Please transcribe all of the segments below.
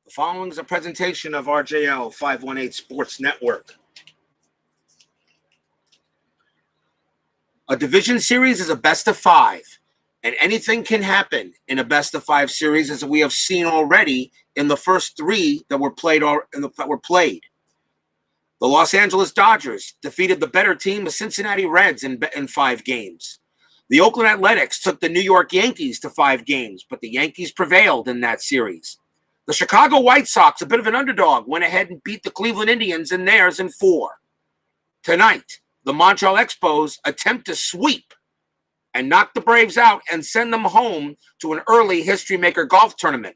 The following is a presentation of RJL 518 Sports Network. A division series is a best of five, and anything can happen in a best of five series, as we have seen already in the first three that were played. The Los Angeles Dodgers defeated the better team, the Cincinnati Reds, in 5 games. The Oakland Athletics took the New York Yankees to 5 games, but the Yankees prevailed in that series. The Chicago White Sox, a bit of an underdog, went ahead and beat the Cleveland Indians in theirs in 4. Tonight, the Montreal Expos attempt to sweep and knock the Braves out and send them home to an early History Maker golf tournament.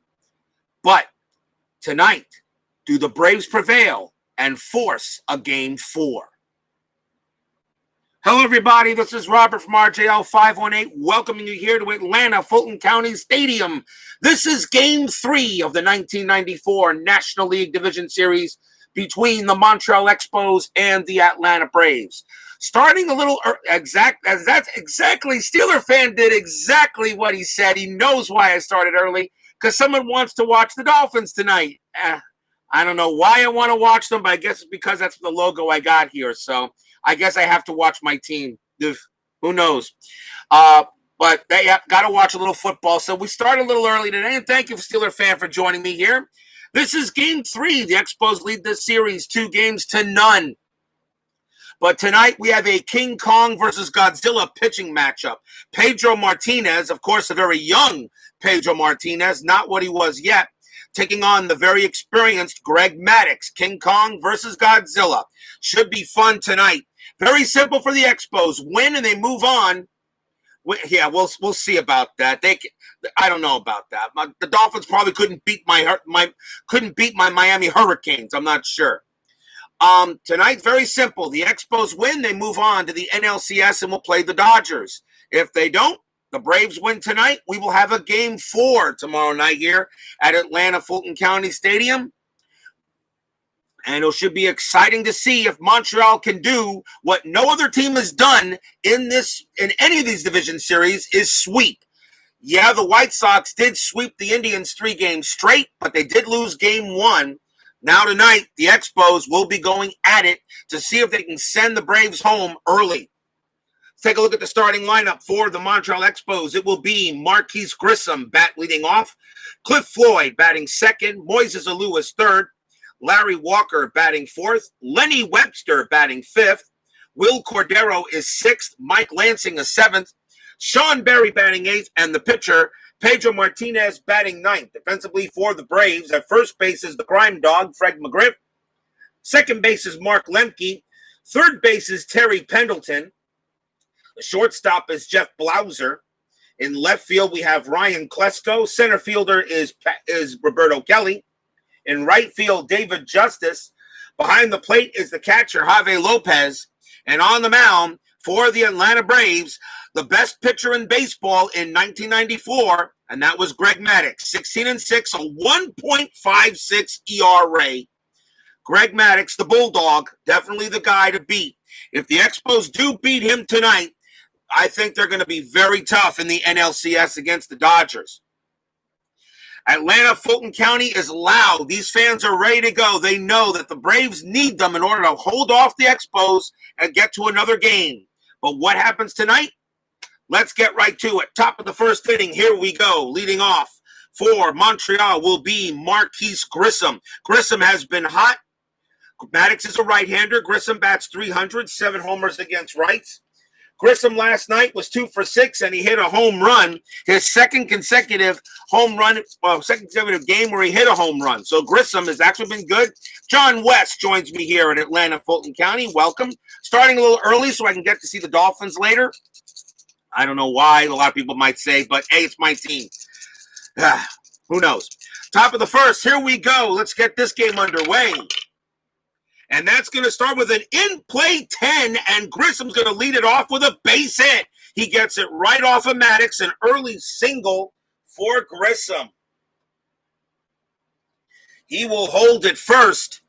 But tonight, do the Braves prevail and force a Game 4? Hello, everybody. This is Robert from RJL 518, welcoming you here to Atlanta-Fulton County Stadium. This is Game 3 of the 1994 National League Division Series between the Montreal Expos and the Atlanta Braves. Starting a little Steeler fan did exactly what he said. He knows why I started early, because someone wants to watch the Dolphins tonight. I don't know why I want to watch them, but I guess it's because that's the logo I got here. So I guess I have to watch my team. Who knows? But they got to watch a little football. So we start a little early today, and thank you, Steeler fan, for joining me here. This is Game 3. The Expos lead this series 2-0. But tonight we have a King Kong versus Godzilla pitching matchup. Pedro Martinez, of course, a very young Pedro Martinez, not what he was yet, taking on the very experienced Greg Maddux. King Kong versus Godzilla. Should be fun tonight. Very simple for the Expos. Win and they move on. Yeah, we'll see about that. I don't know about that. The Dolphins probably couldn't beat my Miami Hurricanes. I'm not sure. Tonight, very simple. The Expos win, they move on to the NLCS and will play the Dodgers. If they don't, the Braves win tonight, we will have a Game 4 tomorrow night here at Atlanta-Fulton County Stadium. And it should be exciting to see if Montreal can do what no other team has done in any of these division series, is sweep. Yeah, the White Sox did sweep the Indians 3 games straight, but they did lose Game 1. Now tonight, the Expos will be going at it to see if they can send the Braves home early. Let's take a look at the starting lineup for the Montreal Expos. It will be Marquise Grissom leading off, Cliff Floyd batting second, Moises Alou is third, Larry Walker batting fourth, Lenny Webster batting fifth, Will Cordero is sixth, Mike Lansing is seventh, Sean Berry batting eighth, and the pitcher, Pedro Martinez, batting ninth. Defensively for the Braves, at first base is the crime dog, Fred McGriff. Second base is Mark Lemke. Third base is Terry Pendleton. The shortstop is Jeff Blauser. In left field, we have Ryan Klesko. Center fielder is Roberto Kelly. In right field, David Justice. Behind the plate is the catcher, Javi Lopez. And on the mound for the Atlanta Braves, the best pitcher in baseball in 1994, and that was Greg Maddux. 16-6, a 1.56 ERA. Greg Maddux, the Bulldog, definitely the guy to beat. If the Expos do beat him tonight, I think they're going to be very tough in the NLCS against the Dodgers. Atlanta-Fulton County is loud. These fans are ready to go. They know that the Braves need them in order to hold off the Expos and get to another game. But what happens tonight? Let's get right to it. Top of the first inning, here we go. Leading off for Montreal will be Marquise Grissom. Grissom has been hot. Maddux is a right-hander. Grissom bats .300, 7 homers against rights. Grissom last night was 2 for 6, and he hit a home run. His second consecutive game where he hit a home run. So Grissom has actually been good. John West joins me here in Atlanta-Fulton County. Welcome. Starting a little early so I can get to see the Dolphins later. I don't know why, a lot of people might say, but hey, it's my team. Who knows? Top of the first, here we go. Let's get this game underway. And that's going to start with an in-play 10, and Grissom's going to lead it off with a base hit. He gets it right off of Maddux, an early single for Grissom. He will hold it first,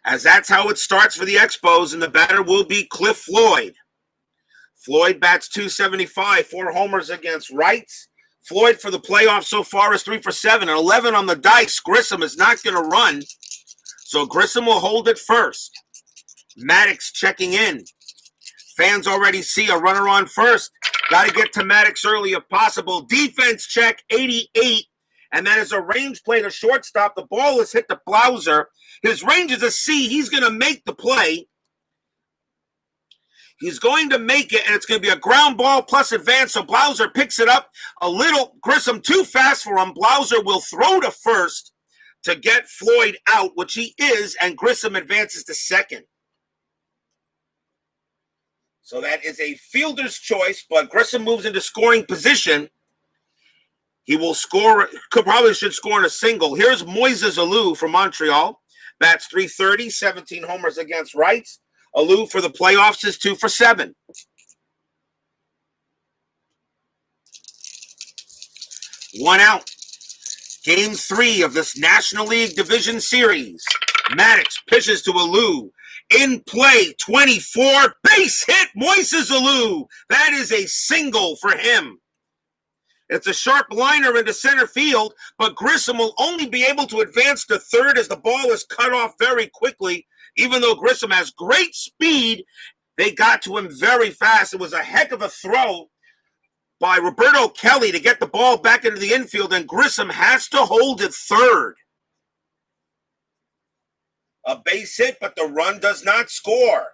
as that's how it starts for the Expos, and the batter will be Cliff Floyd. Floyd bats .275, 4 homers against rights, Floyd for the playoffs so far is 3 for 7. And 11 on the dice. Grissom is not going to run. So Grissom will hold it first. Maddux checking in. Fans already see a runner on first. Got to get to Maddux early if possible. Defense check, 88. And that is a range play to shortstop. The ball is hit to Blauser. His range is a C. He's going to make the play. He's going to make it, and it's going to be a ground ball plus advance. So Blauser picks it up a little. Grissom too fast for him. Blauser will throw to first to get Floyd out, which he is, and Grissom advances to second. So that is a fielder's choice, but Grissom moves into scoring position. He will score, probably should score in a single. Here's Moises Alou from Montreal. Bats .330, 17 homers against rights. Alou for the playoffs is 2 for 7. One out. Game 3 of this National League Division Series. Maddux pitches to Alou. In play, 24, base hit, Moises Alou. That is a single for him. It's a sharp liner into center field, but Grissom will only be able to advance to third as the ball is cut off very quickly. Even though Grissom has great speed, they got to him very fast. It was a heck of a throw by Roberto Kelly to get the ball back into the infield, and Grissom has to hold it third. A base hit, but the run does not score.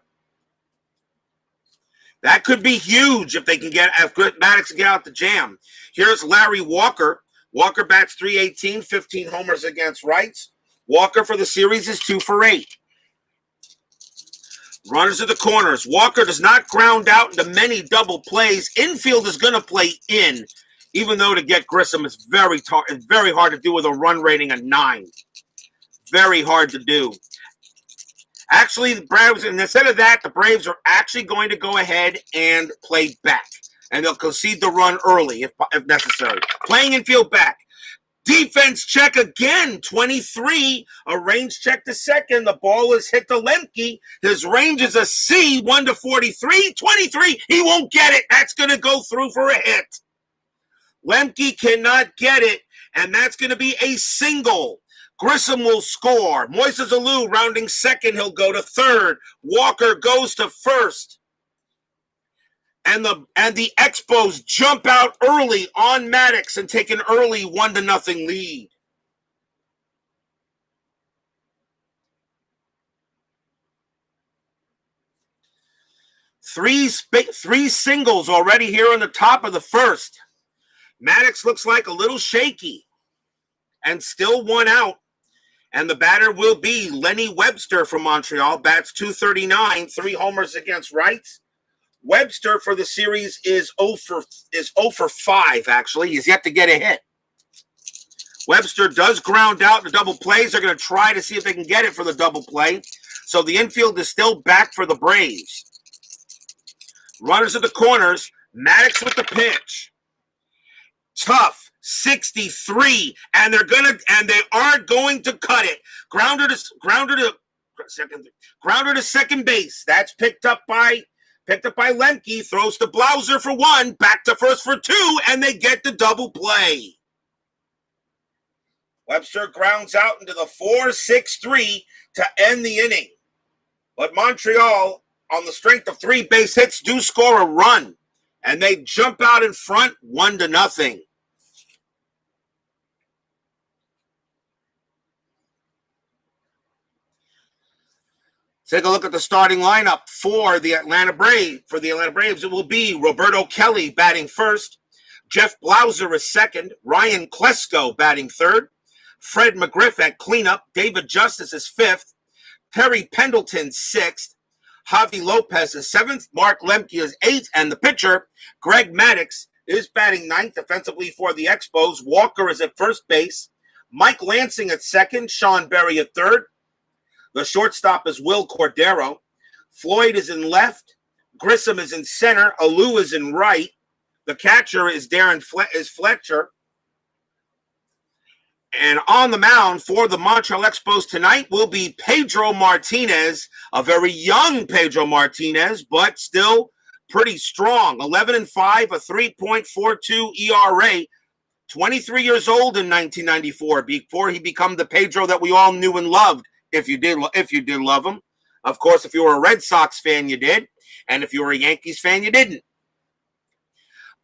That could be huge if they can get, if Maddux can get out the jam. Here's Larry Walker. Walker bats .318, 15 homers against rights. Walker for the series is 2 for 8. Runners at the corners. Walker does not ground out into many double plays. Infield is going to play in, even though to get Grissom is very hard to do with a run rating of 9. Very hard to do. Actually, the Braves, and instead of that, the Braves are actually going to go ahead and play back. And they'll concede the run early if necessary. Playing infield back. Defense check again, 23. A range check to second. The ball is hit to Lemke. His range is a C, 1 to 43. 23, he won't get it. That's going to go through for a hit. Lemke cannot get it, and that's going to be a single. Grissom will score. Moises Alou rounding second. He'll go to third. Walker goes to first. And the Expos jump out early on Maddux and take an early 1-0 lead. Three singles already here on the top of the first. Maddux looks like a little shaky and still 1 out. And the batter will be Lenny Webster from Montreal. Bats .239, 3 homers against rights. Webster for the series is 0 for 5, actually. He's yet to get a hit. Webster does ground out the double plays. They're going to try to see if they can get it for the double play. So the infield is still back for the Braves. Runners at the corners. Maddux with the pitch. Tough. 63, and they are going to cut it. Grounder to second base. That's picked up by Lemke. Throws to Blauser for 1, back to first for 2, and they get the double play. Webster grounds out into the 4-6-3 to end the inning. But Montreal, on the strength of 3 base hits, do score a run, and they jump out in front 1-0. Take a look at the starting lineup for the Atlanta Braves. For the Atlanta Braves, it will be Roberto Kelly batting first. Jeff Blauser is second. Ryan Klesko batting third. Fred McGriff at cleanup. David Justice is fifth. Perry Pendleton sixth. Javi Lopez is seventh. Mark Lemke is eighth. And the pitcher, Greg Maddux, is batting ninth defensively for the Expos. Walker is at first base. Mike Lansing at second. Sean Berry at third. The shortstop is Will Cordero. Floyd is in left. Grissom is in center. Alou is in right. The catcher is Fletcher. And on the mound for the Montreal Expos tonight will be Pedro Martinez, a very young Pedro Martinez, but still pretty strong. 11-5, a 3.42 ERA. 23 years old in 1994, before he became the Pedro that we all knew and loved, if you did love him. Of course, if you were a Red Sox fan, you did. And if you were a Yankees fan, you didn't.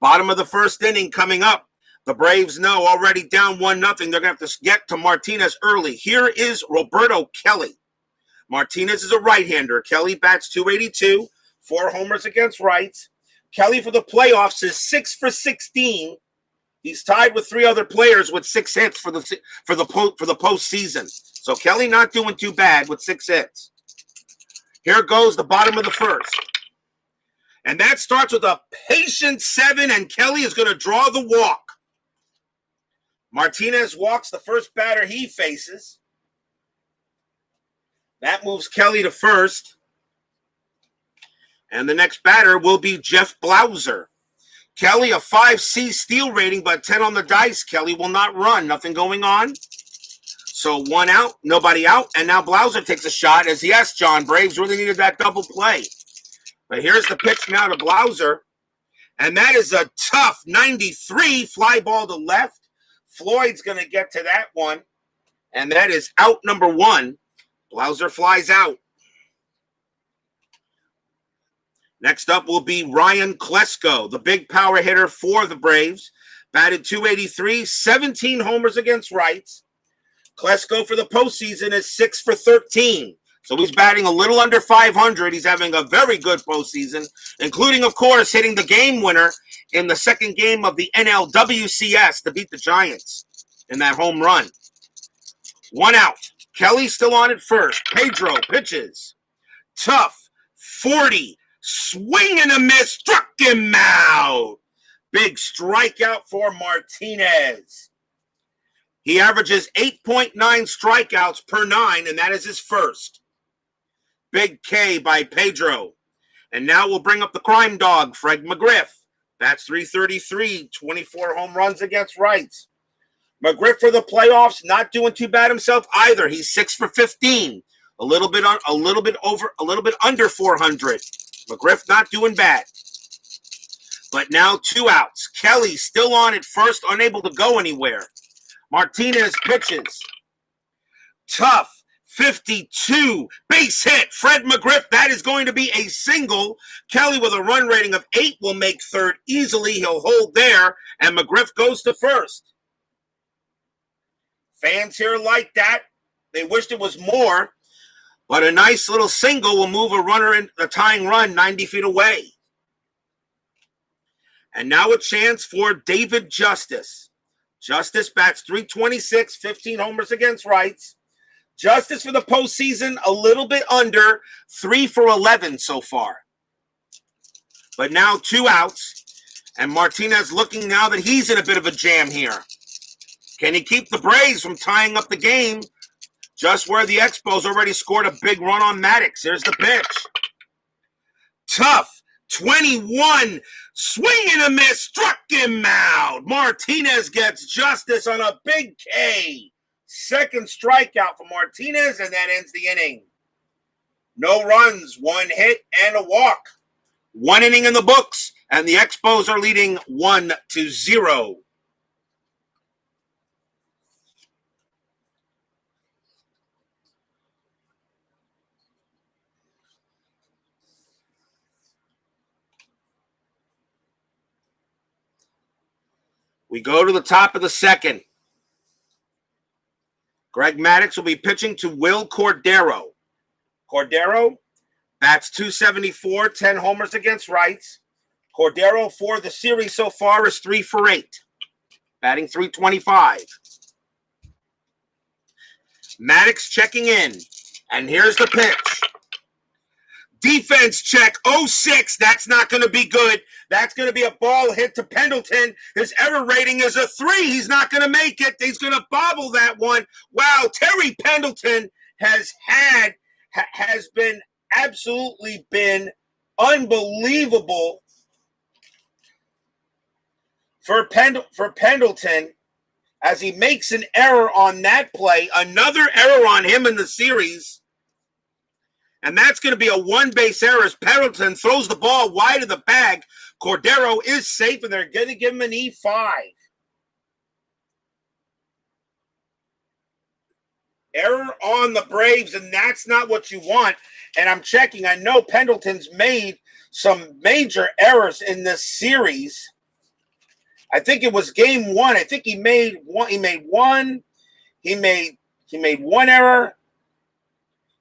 Bottom of the first inning coming up. The Braves know already down 1-0. They're going to have to get to Martinez early. Here is Roberto Kelly. Martinez is a right-hander. Kelly bats .282, 4 homers against rights. Kelly for the playoffs is 6 for 16. He's tied with 3 other players with 6 hits for the postseason. So Kelly not doing too bad with 6 hits. Here goes the bottom of the first. And that starts with a patient 7, and Kelly is going to draw the walk. Martinez walks the first batter he faces. That moves Kelly to first. And the next batter will be Jeff Blauser. Kelly, a 5C steal rating, but 10 on the dice. Kelly will not run. Nothing going on. So 1 out, nobody out. And now Blauser takes a shot as, yes, John, Braves really needed that double play. But here's the pitch now to Blauser. And that is a tough 93 fly ball to left. Floyd's going to get to that one. And that is out number 1. Blauser flies out. Next up will be Ryan Klesko, the big power hitter for the Braves. Batted .283, 17 homers against rights. Klesko for the postseason is 6 for 13. So he's batting a little under 500. He's having a very good postseason, including, of course, hitting the game winner in the second game of the NLCS to beat the Giants in that home run. 1 out. Kelly still on at first. Pedro pitches. Tough. 40. Swing and a miss. Struck him out. Big strikeout for Martinez. He averages 8.9 strikeouts per 9, and that is his first. Big K by Pedro. And now we'll bring up the crime dog, Fred McGriff. That's .333, 24 home runs against rights. McGriff for the playoffs, not doing too bad himself either. He's 6 for 15, a little bit under 400. McGriff not doing bad. But now 2 outs. Kelly still on at first, unable to go anywhere. Martinez pitches. Tough. 52. Base hit. Fred McGriff. That is going to be a single. Kelly with a run rating of 8 will make third easily. He'll hold there. And McGriff goes to first. Fans here like that. They wished it was more. But a nice little single will move a runner in a tying run 90 feet away. And now a chance for David Justice. Justice bats .326, 15 homers against rights. Justice for the postseason, a little bit under, 3 for 11 so far. But now 2 outs. And Martinez looking now that he's in a bit of a jam here. Can he keep the Braves from tying up the game? Just where the Expos already scored a big run on Maddux. Here's the pitch. Tough. 21. Swing and a miss. Struck him out. Martinez gets Justice on a big K. Second strikeout for Martinez, and that ends the inning. No runs, 1 hit, and a walk. 1 inning in the books, and the Expos are leading 1-0. We go to the top of the second. Greg Maddux will be pitching to Will Cordero. Cordero bats .274, 10 homers against rights. Cordero for the series so far is 3 for 8, batting .325. Maddux checking in, and here's the pitch. Defense check, 0-6. That's not going to be good. That's going to be a ball hit to Pendleton. His error rating is a 3. He's not going to make it. He's going to bobble that one. Wow, Terry Pendleton has absolutely been unbelievable for Pendleton as he makes an error on that play. Another error on him in the series. And that's going to be a 1-base error as Pendleton throws the ball wide of the bag. Cordero is safe, and they're going to give him an E5. Error on the Braves, and that's not what you want. And I'm checking. I know Pendleton's made some major errors in this series. I think it was game one. I think he made one. He made one. He made one error.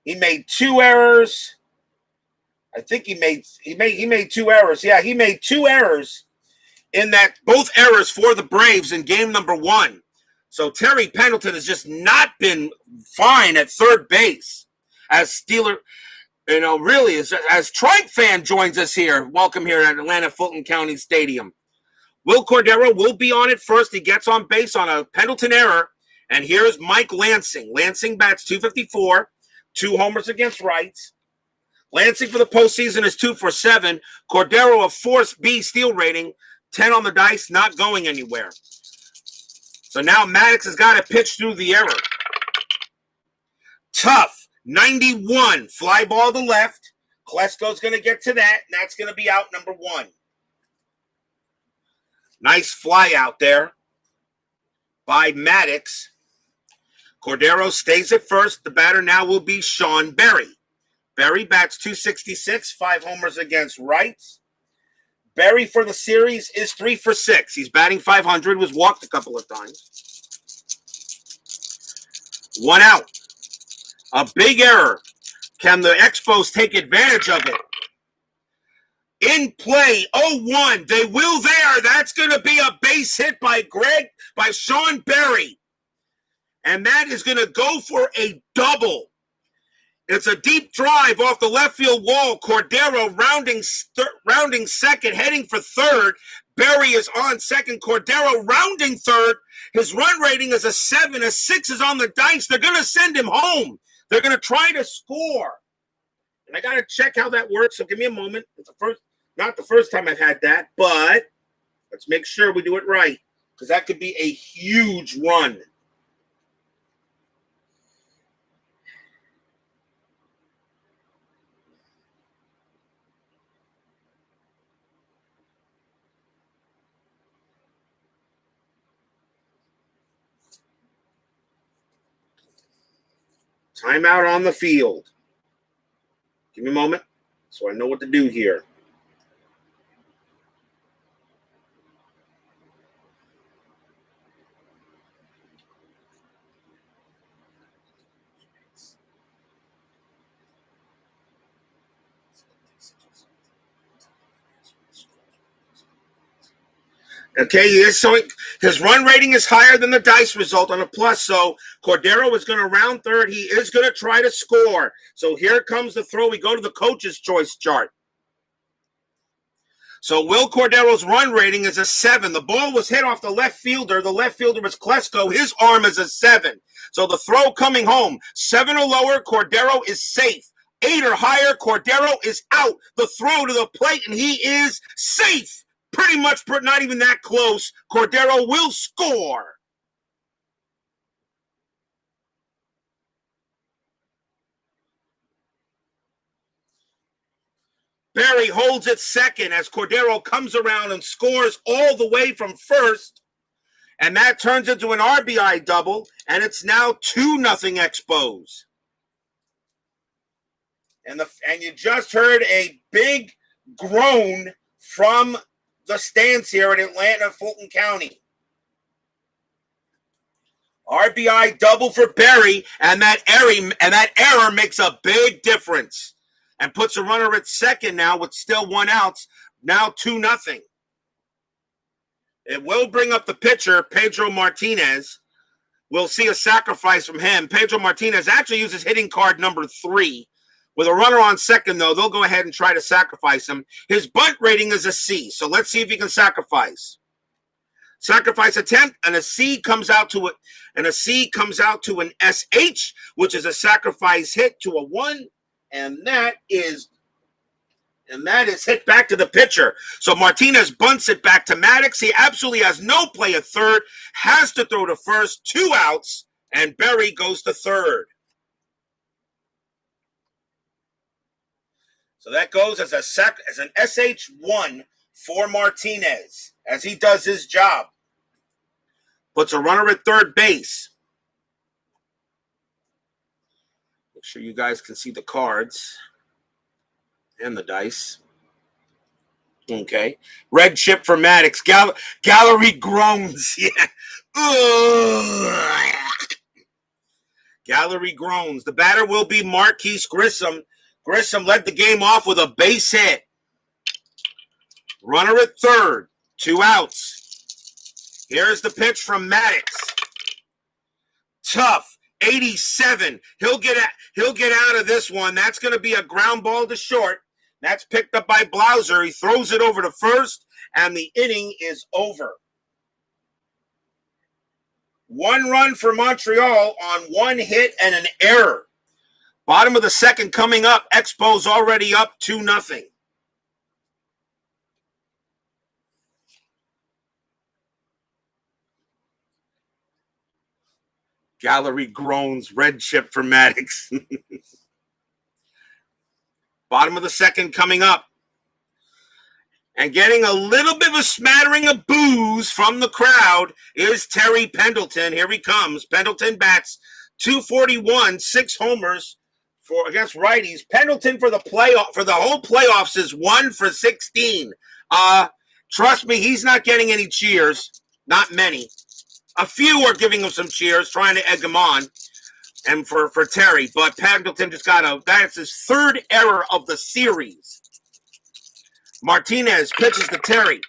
He made two errors. I think he made two errors. Yeah, he made two errors in that, both errors for the Braves in game number one. So Terry Pendleton has just not been fine at third base. As Steeler, really, as Trike fan joins us here. Welcome here at Atlanta-Fulton County Stadium. Will Cordero will be on it first. He gets on base on a Pendleton error. And here's Mike Lansing. Lansing bats .254, 2 homers against rights. Lansing for the postseason is 2 for 7. Cordero, a force B steal rating, 10 on the dice, not going anywhere. So now Maddux has got to pitch through the error. Tough, 91, fly ball to left. Klesko's going to get to that, and that's going to be out number 1. Nice fly out there by Maddux. Cordero stays at first. The batter now will be Sean Berry. Berry bats .266, 5 homers against rights. Berry for the series is 3 for 6. He's batting .500, was walked a couple of times. 1 out. A big error. Can the Expos take advantage of it? In play, 0-1. They will there. That's going to be a base hit by Sean Berry. And that is going to go for a double. It's a deep drive off the left field wall. Cordero rounding second, heading for third. Berry is on second. Cordero rounding third. His run rating is a 7. A 6 is on the dice. They're going to send him home. They're going to try to score. And I got to check how that works, so give me a moment. It's not the first time I've had that, but let's make sure we do it right, because that could be a huge run. Timeout on the field. Give me a moment so I know what to do here. Okay, so his run rating is higher than the dice result on a plus, so Cordero is going to round third. He is going to try to score. So here comes the throw. We go to the coach's choice chart. So Will Cordero's run rating is a 7. The ball was hit off the left fielder. The left fielder was Klesko. His arm is a 7. So the throw coming home, 7 or lower, Cordero is safe. 8 or higher, Cordero is out. The throw to the plate, and he is safe. Pretty much not even that close. Cordero will score. Berry holds it second as Cordero comes around and scores all the way from first. And that turns into an RBI double, and it's now 2-0 Expos. And you just heard a big groan from the stands here at Atlanta-Fulton County. RBI double for Berry, and that error makes a big difference and puts a runner at second now with still 1 out. Now 2-0. It will bring up the pitcher, Pedro Martinez. We'll see a sacrifice from him. Pedro Martinez actually uses hitting card number 3. With a runner on second, though, they'll go ahead and try to sacrifice him. His bunt rating is a C, so let's see if he can sacrifice. Sacrifice attempt, and a C comes out to an SH, which is a sacrifice hit to a 1, and that is hit back to the pitcher. So Martinez bunts it back to Maddux. He absolutely has no play at third, has to throw to first, 2 outs, and Berry goes to third. So that goes as an SH1 for Martinez as he does his job. Puts a runner at third base. Sure you guys can see the cards and the dice. Okay. Red chip for Maddux. Gallery groans. Yeah. Ugh. Gallery groans. The batter will be Marquise Grissom. Grissom led the game off with a base hit. Runner at third. 2 outs. Here's the pitch from Maddux. Tough. 87. He'll get out of this one. That's going to be a ground ball to short. That's picked up by Blauser. He throws it over to first, and the inning is over. 1 run for Montreal on 1 hit and an error. Bottom of the second coming up. Expos already up 2-0. Gallery groans. Red chip for Maddux. Bottom of the second coming up. And getting a little bit of a smattering of boos from the crowd is Terry Pendleton. Here he comes. Pendleton bats .241, 6 homers against righties. Pendleton for the whole playoffs is 1 for 16. Trust me, he's not getting any cheers. Not many. A few are giving him some cheers, trying to egg him on. And for Terry, but Pendleton just that's his 3rd error of the series. Martinez pitches to Terry.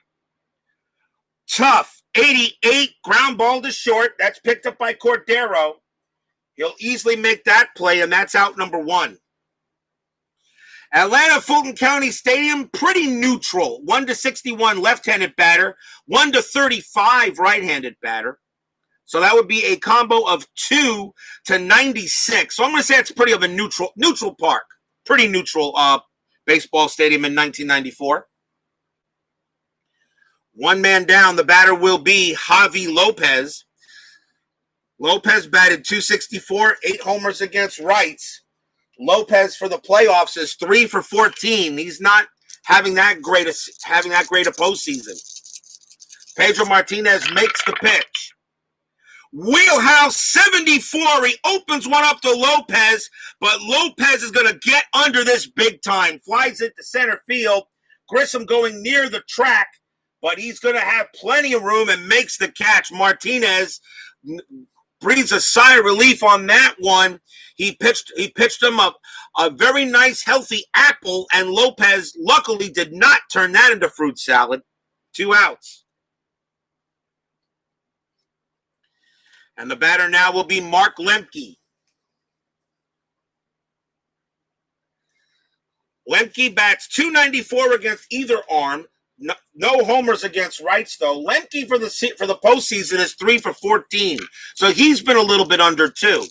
Tough. 88, ground ball to short. That's picked up by Cordero. He'll easily make that play, and that's out number 1. Atlanta-Fulton County Stadium, pretty neutral. 1-61 left-handed batter, 1-35 right-handed batter. So that would be a combo of 2-96. So I'm going to say it's pretty of a neutral park. Pretty neutral baseball stadium in 1994. 1 man down. The batter will be Javi Lopez. Lopez batted .264, 8 homers against rights. Lopez for the playoffs is 3 for 14. He's not having that great a postseason. Pedro Martinez makes the pitch. Wheelhouse 74. He opens one up to Lopez, but Lopez is going to get under this big time. Flies it to center field. Grissom going near the track, but he's going to have plenty of room and makes the catch. Martinez breathes a sigh of relief on that one. He pitched him a very nice, healthy apple, and Lopez luckily did not turn that into fruit salad. 2 outs. And the batter now will be Mark Lemke. Lemke bats .294 against either arm. No homers against rights, though. Lemke for the postseason is 3 for 14. So he's been a little bit under, too.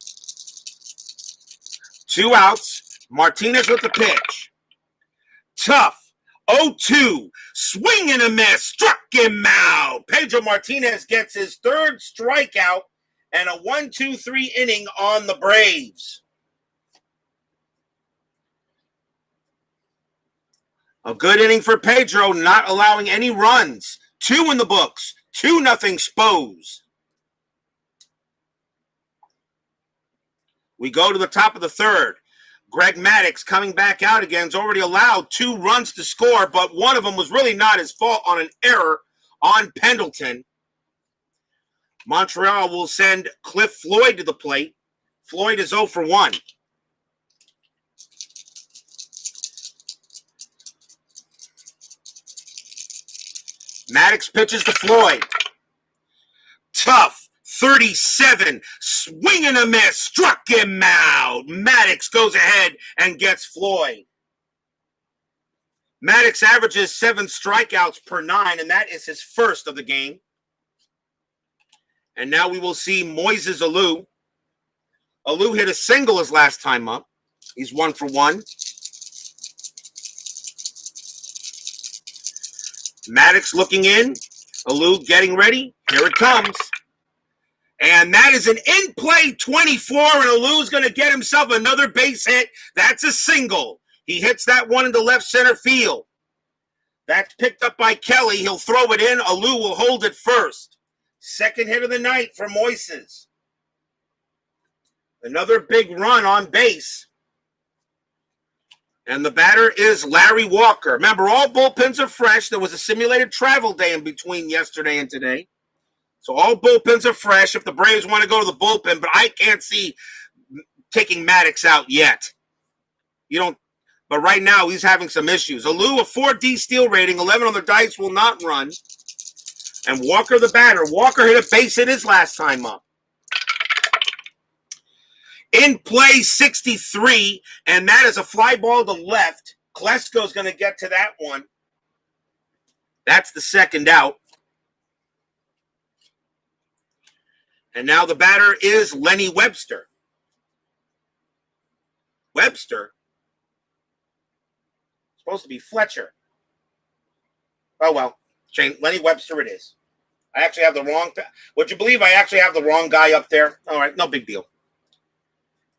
2 outs. Martinez with the pitch. Tough. 0-2. Swing and a miss. Struck him out. Pedro Martinez gets his 3rd strikeout and a 1-2-3 inning on the Braves. A good inning for Pedro, not allowing any runs. 2 in the books. 2-0 Expos. We go to the top of the 3rd. Greg Maddux coming back out again. Has already allowed 2 runs to score, but one of them was really not his fault on an error on Pendleton. Montreal will send Cliff Floyd to the plate. Floyd is 0 for 1. Maddux pitches to Floyd. Tough. 37. Swing and a miss. Struck him out. Maddux goes ahead and gets Floyd. Maddux averages 7 strikeouts per 9, and that is his 1st of the game. And now we will see Moises Alou. Alou hit a single his last time up. He's 1 for 1. Maddux looking in. Alou getting ready. Here it comes. And that is an in-play 24, and Alou's going to get himself another base hit. That's a single. He hits that one into left center field. That's picked up by Kelly. He'll throw it in. Alou will hold it first. 2nd hit of the night for Moises. Another big run on base. And the batter is Larry Walker. Remember, all bullpens are fresh. There was a simulated travel day in between yesterday and today. So all bullpens are fresh if the Braves want to go to the bullpen, but I can't see taking Maddux out yet. You don't, but right now he's having some issues. Alou, a 4D steal rating, 11 on the dice, will not run. And Walker the batter. Walker hit a base hit his last time up. In play 63, and that is a fly ball to left. Klesko's going to get to that one. That's the second out. And now the batter is Lenny Webster. Webster? Supposed to be Fletcher. Oh, well. Lenny Webster it is. I actually have the wrong... Would you believe I actually have the wrong guy up there? All right, no big deal.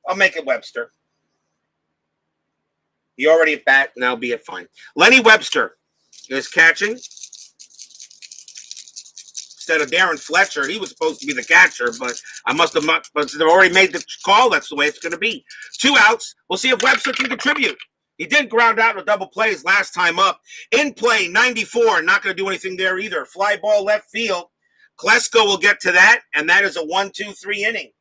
I'll make it Webster. He already at bat, now be it fine. Lenny Webster is catching. Instead of Darren Fletcher, he was supposed to be the catcher, but I must have not, but they've already made the call. That's the way it's going to be. 2 outs. We'll see if Webster can contribute. He did ground out in a double play his last time up. In play, 94. Not going to do anything there either. Fly ball left field. Klesko will get to that, and that is a 1-2-3 inning.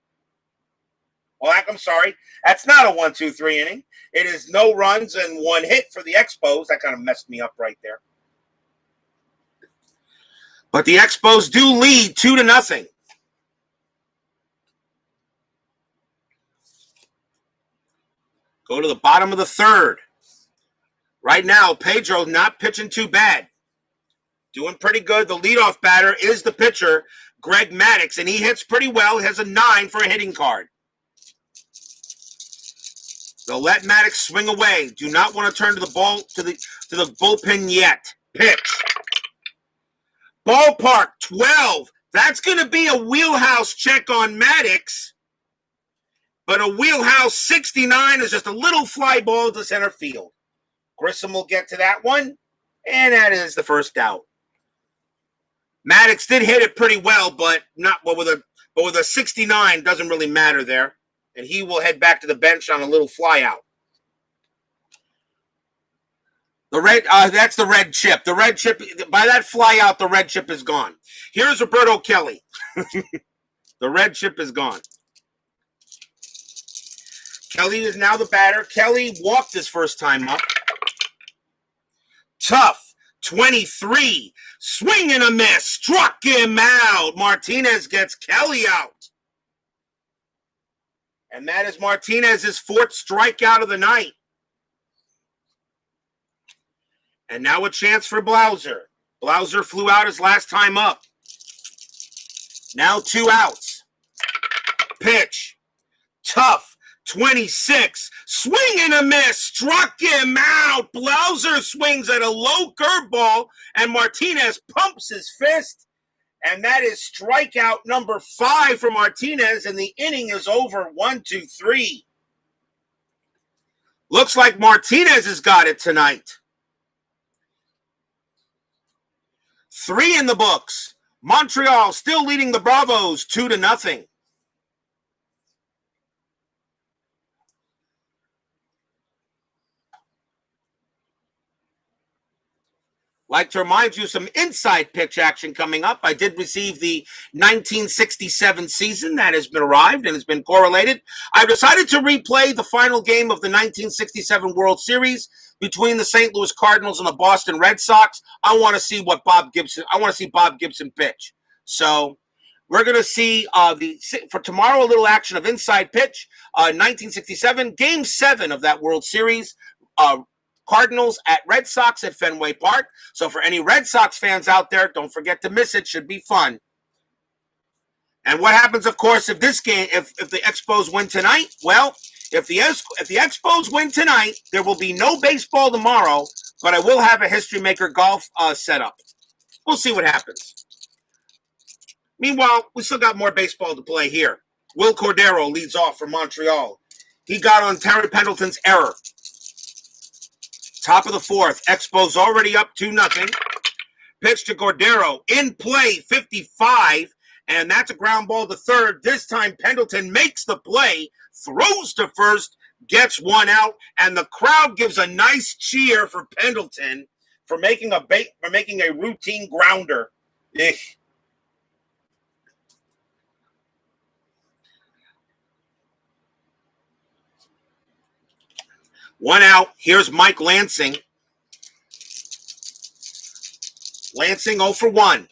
Well, I'm sorry. That's not a 1-2-3 inning. It is no runs and 1 hit for the Expos. That kind of messed me up right there. But the Expos do lead 2-0. Go to the bottom of the third. Right now, Pedro not pitching too bad. Doing pretty good. The leadoff batter is the pitcher, Greg Maddux, and he hits pretty well. He has a 9 for a hitting card. They'll let Maddux swing away. Do not want to turn to the ball to the bullpen yet. Pitch. Ballpark 12. That's going to be a wheelhouse check on Maddux. But a wheelhouse 69 is just a little fly ball to center field. Grissom will get to that one, and that is the first out. Maddux did hit it pretty well, but with a 69 doesn't really matter there. And he will head back to the bench on a little fly out. The red, that's the red chip. The red chip, by that fly out, the red chip is gone. Here's Roberto Kelly. The red chip is gone. Kelly is now the batter. Kelly walked his first time up. Tough, 23. Swing and a miss. Struck him out. Martinez gets Kelly out. And that is Martinez's 4th strikeout of the night. And now a chance for Blauser. Blauser flew out his last time up. Now 2 outs. Pitch. Tough. 26. Swing and a miss. Struck him out. Blauser swings at a low curveball, and Martinez pumps his fist. And that is strikeout number 5 for Martinez, and the inning is over. 1-2-3. Looks like Martinez has got it tonight. 3 in the books. Montreal still leading the Bravos 2-0. Like to remind you, some inside pitch action coming up. I did receive the 1967 season that has been arrived and has been correlated. I've decided to replay the final game of the 1967 World Series between the St. Louis Cardinals and the Boston Red Sox. I want to see Bob Gibson pitch. So we're going to see for tomorrow a little action of inside pitch. 1967, Game 7 of that World Series. Cardinals at Red Sox at Fenway Park. So for any Red Sox fans out there, don't forget to miss it. Should be fun. And what happens, of course, if this game, if the Expos win tonight? Well, if the Expos win tonight, there will be no baseball tomorrow, but I will have a History Maker golf setup. We'll see what happens. Meanwhile, we still got more baseball to play here. Will Cordero leads off for Montreal. He got on Terry Pendleton's error. Top of the 4th. Expos already up 2-0. Pitch to Cordero. In play, 55. And that's a ground ball to third. This time, Pendleton makes the play. Throws to first. gets one out, and the crowd gives a nice cheer for Pendleton for making a routine grounder. Ugh. One out. Here's Mike Lansing. Lansing 0 for 1.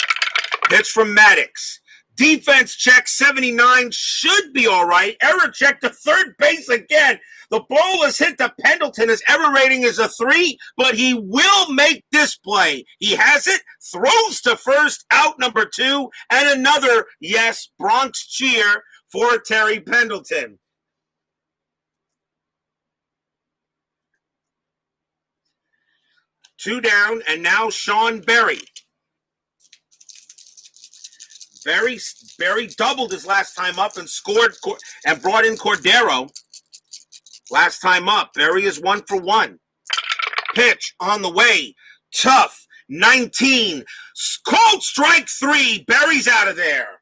Pitch from Maddux. Defense check 79 should be all right. Error check to third base again. The ball is hit to Pendleton. His error rating is a 3, but he will make this play. He has it, throws to first, out number 2, and another, yes, Bronx cheer for Terry Pendleton. Two down, and now Sean Berry. Berry doubled his last time up and scored and brought in Cordero. Last time up, Berry is 1 for 1. Pitch on the way. Tough. 19. Cold strike 3. Berry's out of there.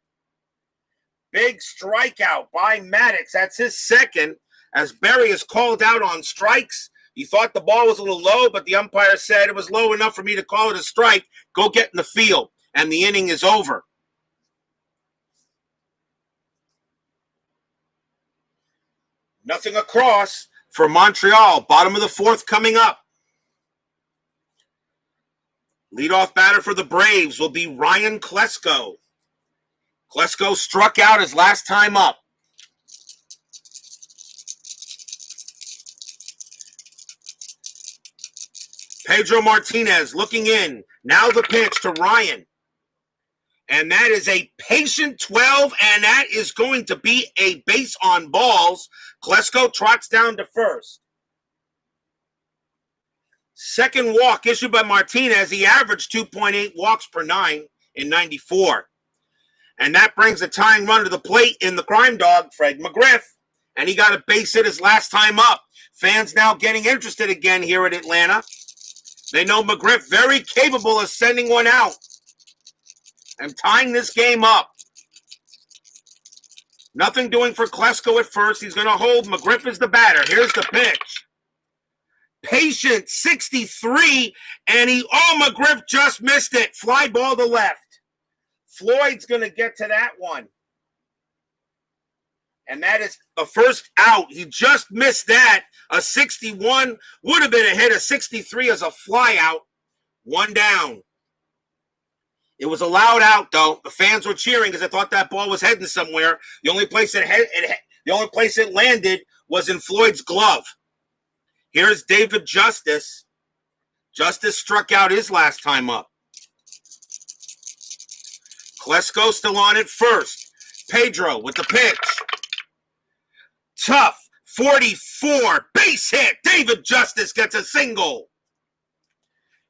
Big strikeout by Maddux. That's his second, as Berry is called out on strikes. He thought the ball was a little low, but the umpire said it was low enough for me to call it a strike. Go get in the field. And the inning is over. Nothing across for Montreal. Bottom of the fourth coming up. Leadoff batter for the Braves will be Ryan Klesko. Klesko struck out his last time up. Pedro Martinez looking in. Now the pitch to Ryan. And that is a patient 12, and that is going to be a base on balls. Klesko trots down to first. Second walk issued by Martinez. He averaged 2.8 walks per 9 in 94. And that brings a tying run to the plate in the crime dog, Fred McGriff. And he got a base hit his last time up. Fans now getting interested again here at Atlanta. They know McGriff very capable of sending one out and tying this game up. Nothing doing for Klesko at first. He's going to hold. McGriff is the batter. Here's the pitch. Patient 63, and McGriff just missed it. Fly ball to left. Floyd's going to get to that one. And that is a first out. He just missed that. A 61 would have been a hit. A 63 as a fly out. One down. It was a loud out, though. The fans were cheering because they thought that ball was heading somewhere. The only place it landed was in Floyd's glove. Here's David Justice. Justice struck out his last time up. Klesko still on at first. Pedro with the pitch. Tough. 44. Base hit. David Justice gets a single.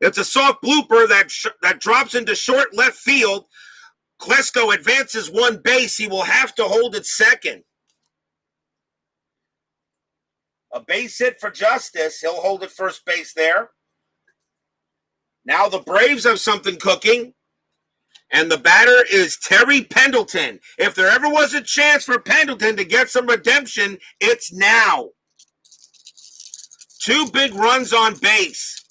It's a soft blooper that drops into short left field. Klesko advances one base. He will have to hold it second. A base hit for Justice. He'll hold it first base there. Now the Braves have something cooking. And the batter is Terry Pendleton. If there ever was a chance for Pendleton to get some redemption, it's now. 2 big runs on base.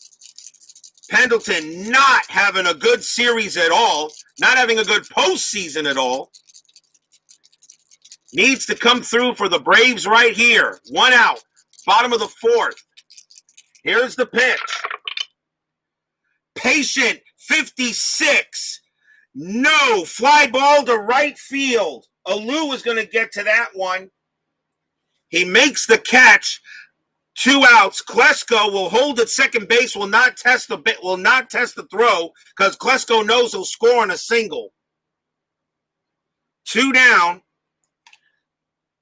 Pendleton not having a good series at all, not having a good postseason at all. Needs to come through for the Braves right here. One out, bottom of the fourth. Here's the pitch. Patient 56. No, fly ball to right field. Alou is going to get to that one. He makes the catch. 2 outs. Klesko will hold at second base. Will not test the throw because Klesko knows he'll score on a single. 2 down,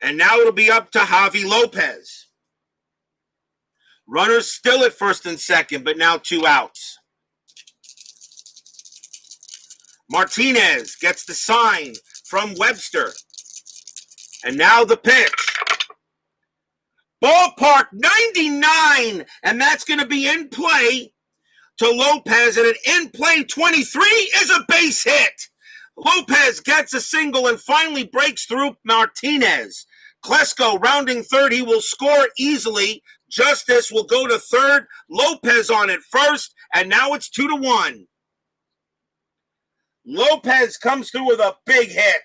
and now it'll be up to Javi Lopez. Runners still at first and second, but now 2 outs. Martinez gets the sign from Webster, and now the pitch. Ballpark 99, and that's going to be in play to Lopez, and an in-play 23 is a base hit. Lopez gets a single and finally breaks through Martinez. Klesko rounding third. He will score easily. Justice will go to third. Lopez on it first. And now it's 2-1. Lopez comes through with a big hit.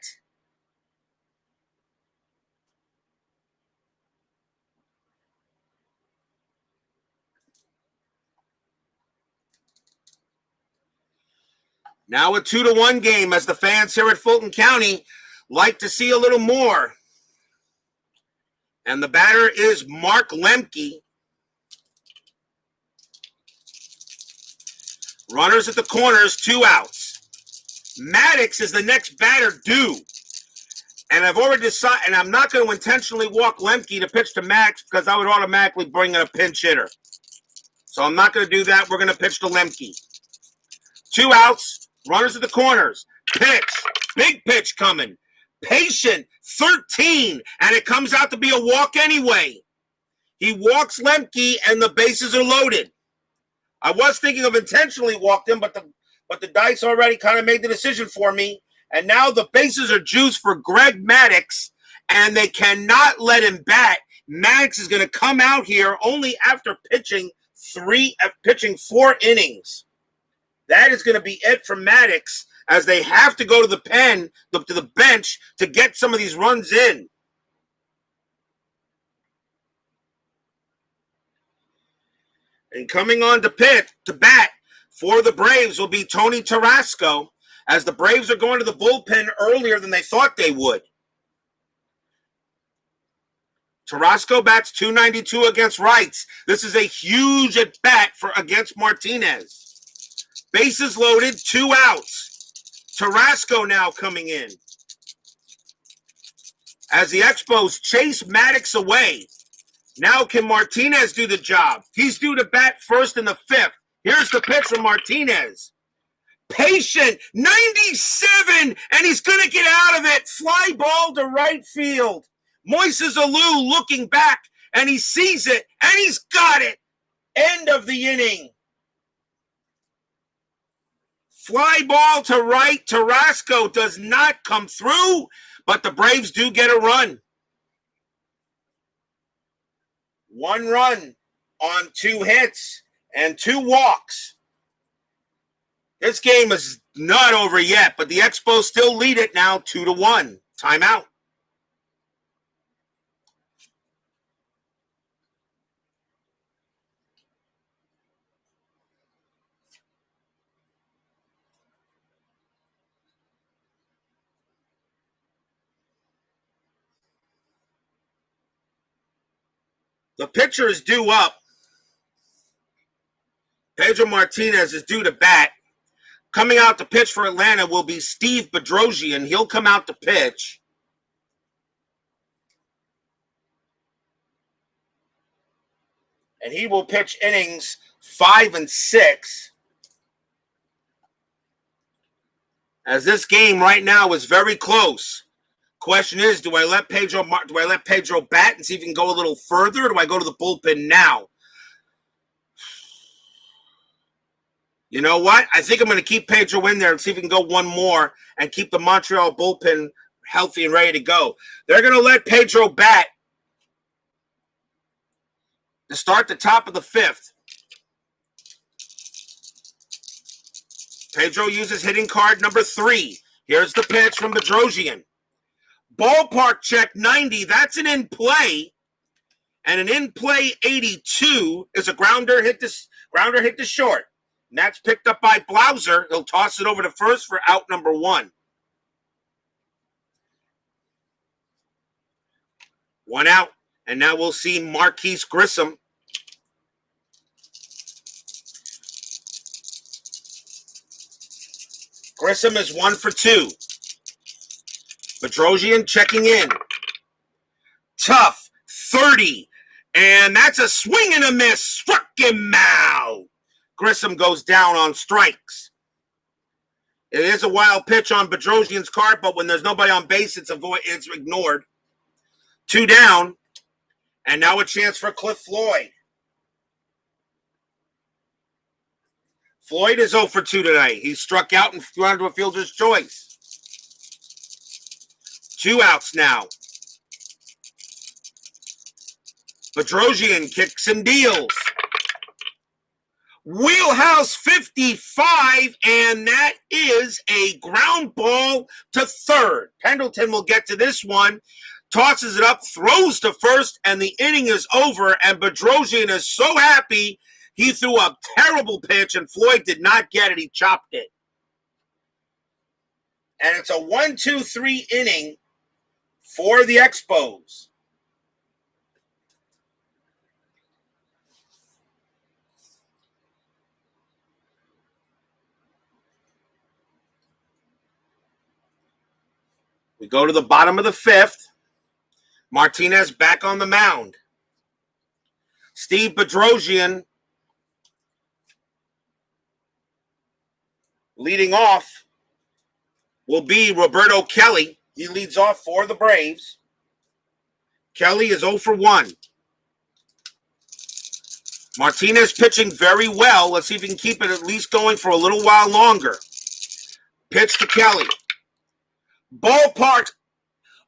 Now a 2-1 game, as the fans here at Fulton County like to see a little more. And the batter is Mark Lemke. Runners at the corners, 2 outs. Maddux is the next batter due. And I've already decided, and I'm not going to intentionally walk Lemke to pitch to Maddux because I would automatically bring in a pinch hitter. So I'm not going to do that. We're going to pitch to Lemke. 2 outs. Runners at the corners. Pitch. Big pitch coming. Patient. 13. And it comes out to be a walk anyway. He walks Lemke and the bases are loaded. I was thinking of intentionally walking him, but the dice already kind of made the decision for me. And now the bases are juiced for Greg Maddux, and they cannot let him bat. Maddux is going to come out here only after pitching 4 innings. That is going to be it for Maddux, as they have to go to the pen, to the bench, to get some of these runs in. And coming on to bat for the Braves will be Tony Tarasco, as the Braves are going to the bullpen earlier than they thought they would. Tarasco bats .292 against rights. This is a huge at bat against Martinez. Bases loaded, 2 outs. Tarasco now coming in, as the Expos chase Maddux away. Now can Martinez do the job? He's due to bat first in the 5th. Here's the pitch from Martinez. Patient, 97, and he's going to get out of it. Fly ball to right field. Moises Alou looking back, and he sees it, and he's got it. End of the inning. Fly ball to right. Tarasco does not come through, but the Braves do get a run. 1 run on 2 hits and 2 walks. This game is not over yet, but the Expos still lead it now 2-1. Timeout. The pitcher is due up. Pedro Martinez is due to bat. Coming out to pitch for Atlanta will be Steve Bedrosian. He'll come out to pitch. And he will pitch innings 5 and 6. As this game right now is very close. Question is, do I let Pedro bat and see if he can go a little further, or do I go to the bullpen now? You know what? I think I'm going to keep Pedro in there and see if we can go 1 more and keep the Montreal bullpen healthy and ready to go. They're going to let Pedro bat to start the top of the 5th. Pedro uses hitting card number 3. Here's the pitch from Bedrosian. Ballpark check 90. That's an in play. And an in play 82 is a grounder hit to short. And that's picked up by Blauser. He'll toss it over to first for out number 1. 1 out. And now we'll see Marquise Grissom. Grissom is 1 for 2. Bedrosian checking in. Tough, 30. And that's a swing and a miss. Struck him out. Grissom goes down on strikes. It is a wild pitch on Bedrosian's card, but when there's nobody on base, it's ignored. 2 down. And now a chance for Cliff Floyd. Floyd is 0 for 2 tonight. He struck out and threw onto a fielder's choice. 2 outs now. Bedrosian kicks and deals. Wheelhouse 55, and that is a ground ball to third. Pendleton will get to this one, tosses it up, throws to first, and the inning is over, and Bedrosian is so happy he threw a terrible pitch, and Floyd did not get it. He chopped it. And it's a 1-2-3 inning for the Expos. We go to the bottom of the fifth. Martinez back on the mound. Steve Bedrosian leading off will be Roberto Kelly. He leads off for the Braves. Kelly is 0 for 1. Martinez pitching very well. Let's see if he can keep it at least going for a little while longer. Pitch to Kelly. Ballpark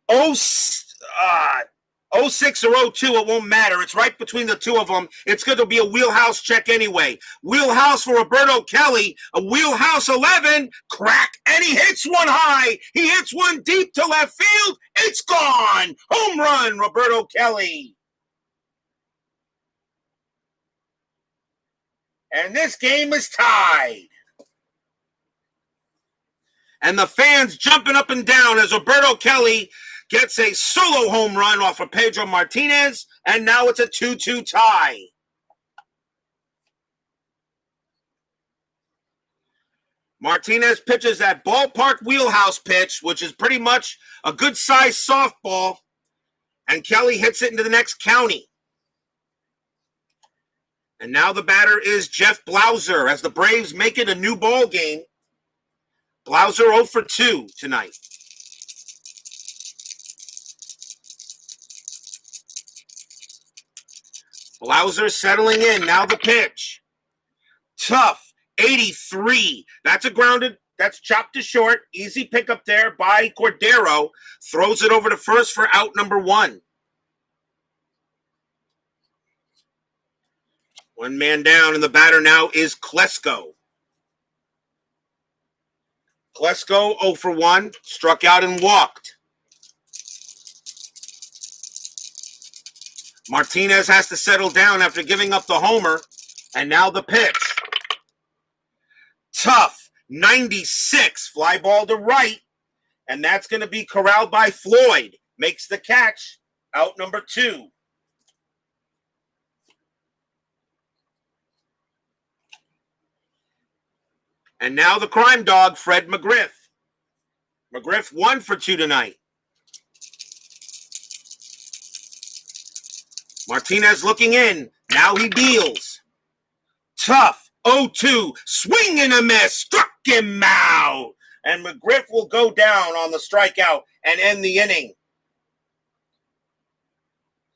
06 or 02, it won't matter. It's right between the two of them. It's going to be a wheelhouse check anyway. Wheelhouse for Roberto Kelly, a wheelhouse 11, crack, and he hits one high. He hits one deep to left field. It's gone. Home run, Roberto Kelly. And this game is tied. And the fans jumping up and down as Roberto Kelly gets a solo home run off of Pedro Martinez, and now it's a 2-2 tie. Martinez pitches that ballpark wheelhouse pitch, which is pretty much a good-sized softball, and Kelly hits it into the next county. And now the batter is Jeff Blauser as the Braves make it a new ball game. Blauser 0 for 2 tonight. Blauser settling in. Now the pitch. Tough. 83. That's a grounded. That's chopped to short. Easy pickup there by Cordero. Throws it over to first for out number 1. One man down, and the batter now is Klesko. Klesko 0 for 1, struck out and walked. Martinez has to settle down after giving up the homer, and now the pitch. Tough, 96, fly ball to right, and that's going to be corralled by Floyd. Makes the catch, out number 2. And now the crime dog, Fred McGriff. McGriff 1 for 2 tonight. Martinez looking in. Now he deals. Tough. 0-2. Swing and a miss. Struck him out. And McGriff will go down on the strikeout and end the inning.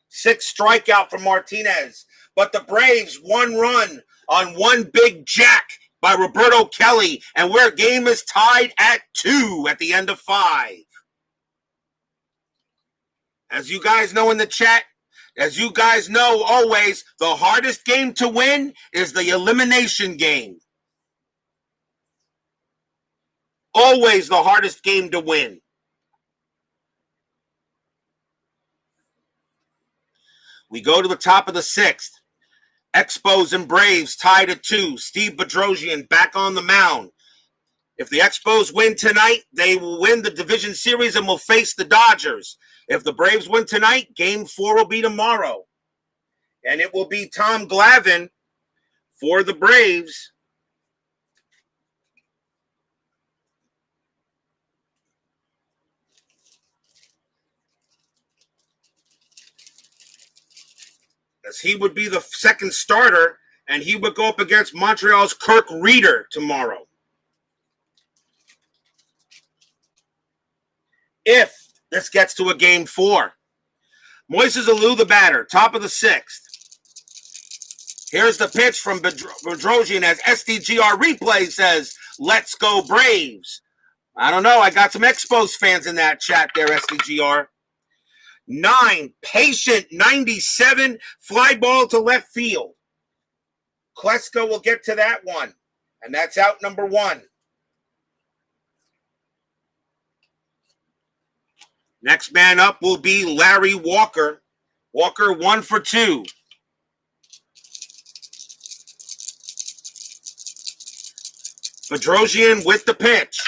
6 strikeout from Martinez. But the Braves 1 run on one big jack by Roberto Kelly, and where game is tied at 2 at the end of 5. As you guys know in the chat, as you guys know always, the hardest game to win is the elimination game. Always the hardest game to win. We go to the top of the 6th. Expos and Braves tied at 2. Steve Bedrosian back on the mound. If the Expos win tonight, they will win the division series and will face the Dodgers. If the Braves win tonight, game 4 will be tomorrow. And it will be Tom Glavine for the Braves. As he would be the second starter, and he would go up against Montreal's Kirk Reeder tomorrow. If this gets to a game 4. Moises Alou, the batter, top of the 6th. Here's the pitch from Bedrosian as SDGR replay says, "Let's go Braves." I don't know. I got some Expos fans in that chat there, SDGR. 9, Patient, 97, fly ball to left field. Kleska will get to that one, and that's out number 1. Next man up will be Larry Walker. Walker 1 for 2. Bedrosian with the pitch.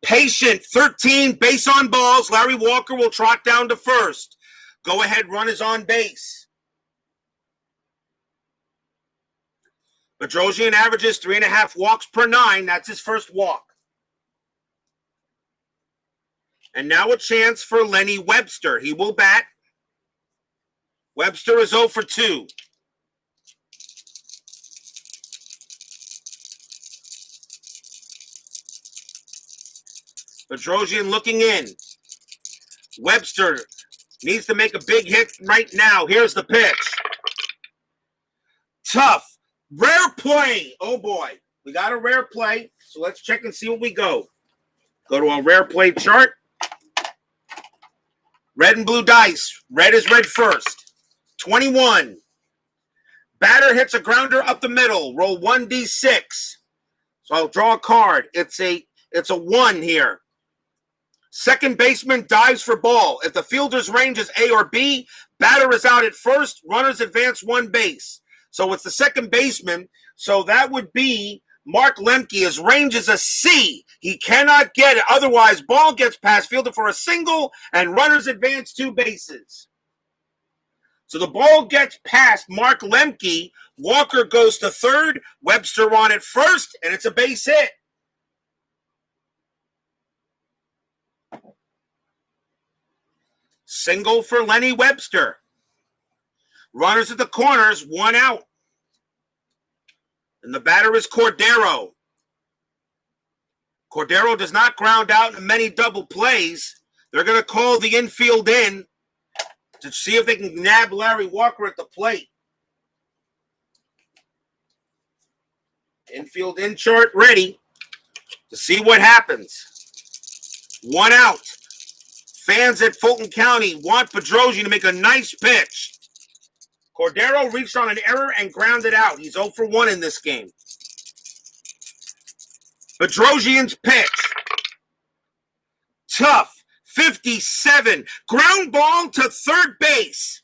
Patient, 13, base on balls. Larry Walker will trot down to first. Go ahead, run is on base. Bedrosian averages 3.5 walks per 9. That's his first walk. And now a chance for Lenny Webster. He will bat. Webster is 0 for 2. Bedrosian looking in. Webster needs to make a big hit right now. Here's the pitch. Tough. Rare play. Oh, boy. We got a rare play, so let's check and see what we go. Go to a rare play chart. Red and blue dice. Red is red first. 21. Batter hits a grounder up the middle. Roll 1d6. So I'll draw a card. It's a 1 here. Second baseman dives for ball. If the fielder's range is A or B, batter is out at first, runners advance 1 base. So it's the second baseman. So that would be Mark Lemke. His range is a C. He cannot get it. Otherwise, ball gets past fielder for a single, and runners advance 2 bases. So the ball gets past Mark Lemke. Walker goes to third. Webster on at first, and it's a base hit. Single for Lenny Webster. Runners at the corners, 1 out. And the batter is Cordero. Cordero does not ground out in many double plays. They're going to call the infield in to see if they can nab Larry Walker at the plate. Infield in chart ready to see what happens. 1 out. Fans at Fulton County want Bedrosian to make a nice pitch. Cordero reached on an error and grounded out. He's 0 for 1 in this game. Bedrosian's pitch. Tough. 57. Ground ball to third base.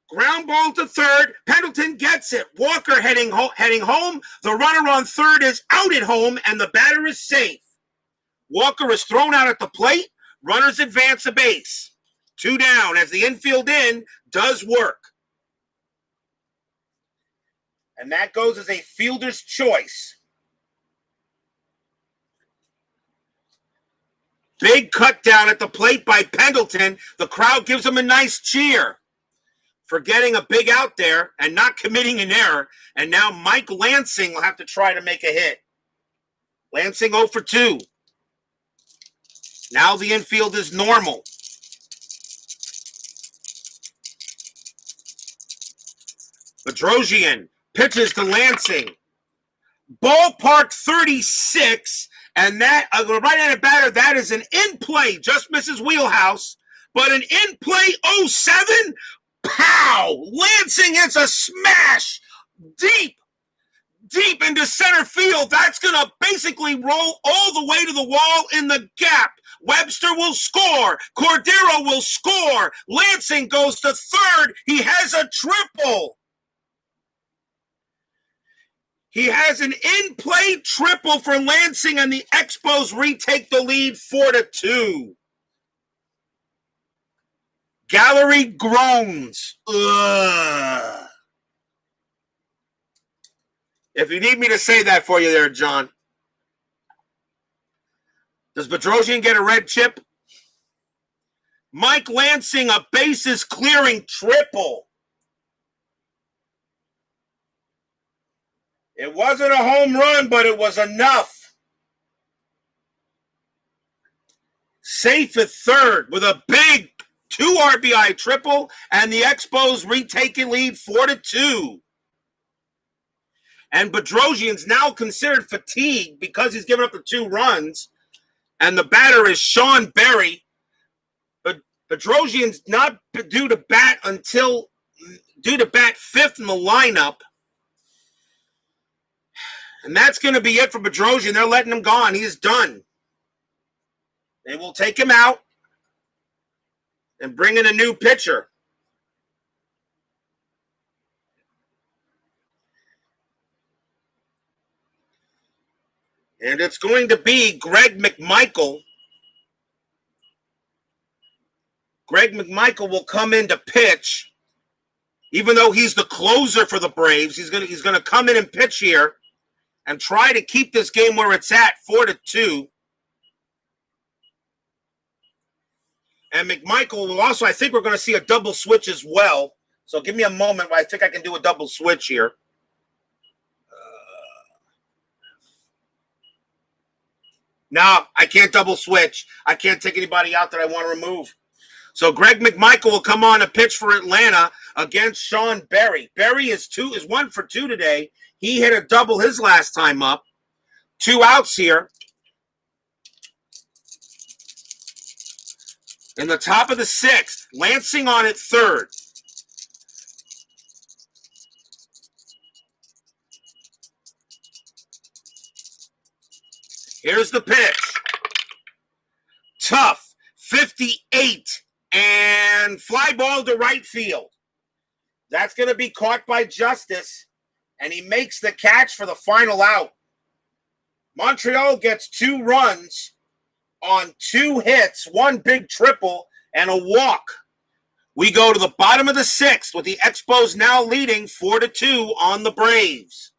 Ground ball to third. Pendleton gets it. Walker heading home. The runner on third is out at home, and the batter is safe. Walker is thrown out at the plate. Runners advance a base. 2 down as the infield in does work. And that goes as a fielder's choice. Big cut down at the plate by Pendleton. The crowd gives him a nice cheer for getting a big out there and not committing an error. And now Mike Lansing will have to try to make a hit. Lansing 0 for 2. Now the infield is normal. Bedrosian pitches to Lansing. Ballpark 36, and that right-handed batter, that is an in-play, just misses wheelhouse, but an in-play 07, pow! Lansing hits a smash deep into center field. That's going to basically roll all the way to the wall in the gap. Webster will score. Cordero will score. Lansing goes to third. He has a triple. He has an in-play triple for Lansing, and the Expos retake the lead 4-2. Gallery groans. Ugh. If you need me to say that for you there, John. Does Bedrosian get a red chip? Mike Lansing, a bases clearing triple. It wasn't a home run, but it was enough. Safe at third with a big 2 RBI triple, and the Expos retake a lead 4-2. And Bedrosian's now considered fatigued because he's given up the 2 runs. And the batter is Sean Berry. But Bedrosian's not due to bat fifth in the lineup. And that's going to be it for Bedrosian. They're letting him go. He is done. They will take him out and bring in a new pitcher. And it's going to be Greg McMichael. Greg McMichael will come in to pitch. Even though he's the closer for the Braves, he's going to come in and pitch here and try to keep this game where it's at, 4-2. And McMichael will also, I think we're going to see a double switch as well. So give me a moment. I think I can do a double switch here. No, I can't double switch. I can't take anybody out that I want to remove. So Greg McMichael will come on to pitch for Atlanta against Sean Berry. Berry is 1 for 2 today. He hit a double his last time up. 2 outs here. In the top of the 6th, Lansing on at third. Here's the pitch. Tough, 58, and fly ball to right field. That's going to be caught by Justice, and he makes the catch for the final out. Montreal gets 2 runs on 2 hits, 1 big triple, and a walk. We go to the bottom of the 6th with the Expos now leading 4-2 on the Braves.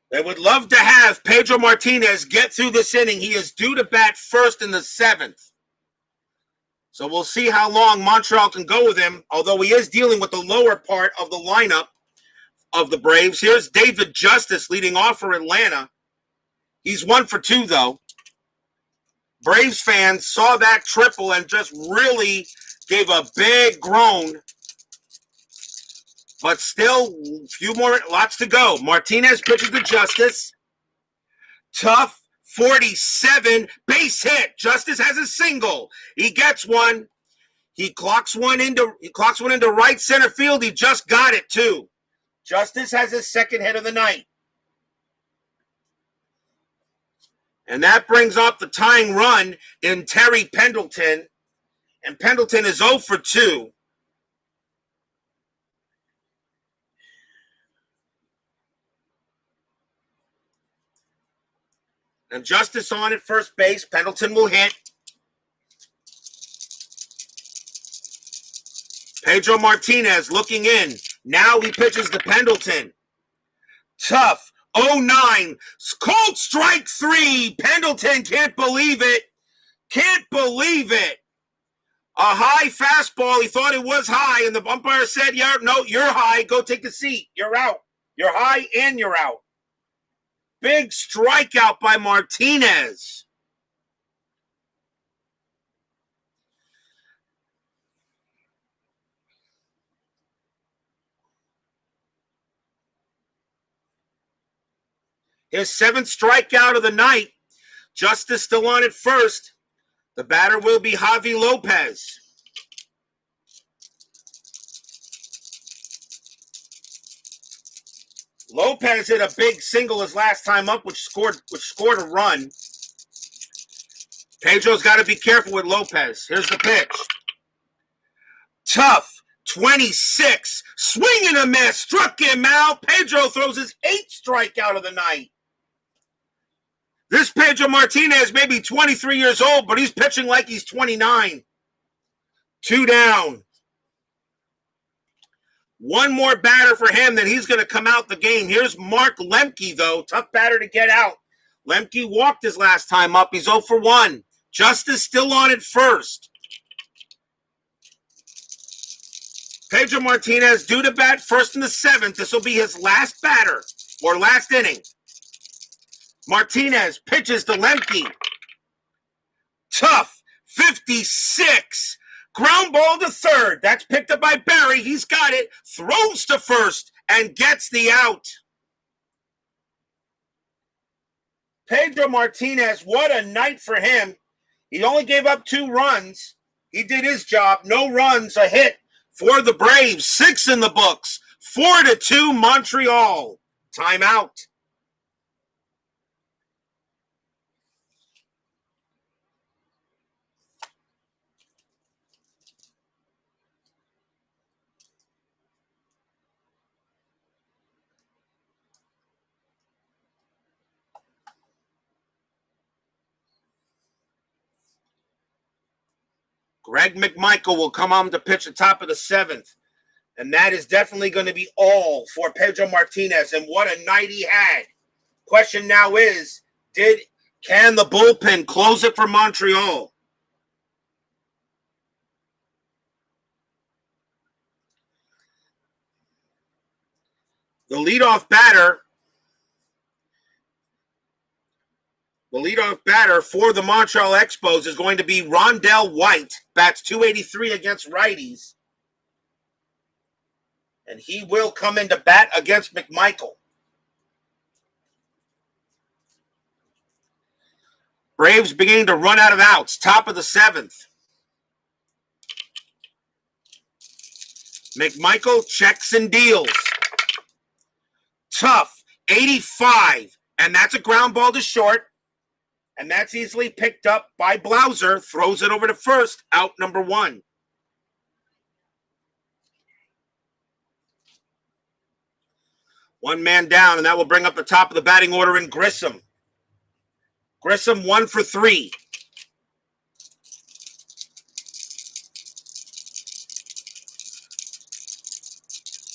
They would love to have Pedro Martinez get through this inning. He is due to bat first in the 7th. So we'll see how long Montreal can go with him, although he is dealing with the lower part of the lineup of the Braves. Here's David Justice leading off for Atlanta. He's 1 for 2, though. Braves fans saw that triple and just really gave a big groan. But still, lots to go. Martinez pitches to Justice. Tough, 47, base hit. Justice has a single. He gets one. He clocks one into right center field. He just got it, too. Justice has his second hit of the night. And that brings up the tying run in Terry Pendleton. And Pendleton is 0 for 2. And Justice on at first base. Pendleton will hit. Pedro Martinez looking in. Now he pitches to Pendleton. Tough. 0-9. Cold strike 3. Pendleton can't believe it. Can't believe it. A high fastball. He thought it was high, and the umpire said, "Yeah, no, you're high. Go take a seat. You're out. You're high and you're out." Big strikeout by Martinez. His 7th strikeout of the night. Justice still on at first. The batter will be Javi Lopez. Lopez hit a big single his last time up, which scored a run. Pedro's got to be careful with Lopez. Here's the pitch. Tough, 26, swing and a miss, struck him out. Pedro throws his 8th strikeout of the night. This Pedro Martinez may be 23 years old, but he's pitching like he's 29. 2 down. One more batter for him, then he's going to come out the game. Here's Mark Lemke, though. Tough batter to get out. Lemke walked his last time up. He's 0 for 1. Justice still on at first. Pedro Martinez due to bat first in the 7th. This will be his last batter or last inning. Martinez pitches to Lemke. Tough. 56. Ground ball to third. That's picked up by Barry. He's got it. Throws to first and gets the out. Pedro Martinez, what a night for him. He only gave up 2 runs. He did his job. No runs, a hit for the Braves. 6 in the books. 4-2 Montreal. Timeout. Greg McMichael will come on to pitch the top of the 7th. And that is definitely going to be all for Pedro Martinez. And what a night he had. Question now is, can the bullpen close it for Montreal? The leadoff batter for the Montreal Expos is going to be Rondell White. Bats .283 against righties. And he will come into bat against McMichael. Braves beginning to run out of outs. Top of the 7th. McMichael checks and deals. Tough. 85. And that's a ground ball to short. And that's easily picked up by Blauser. Throws it over to first. Out number 1. One man down, and that will bring up the top of the batting order in Grissom. Grissom 1 for 3.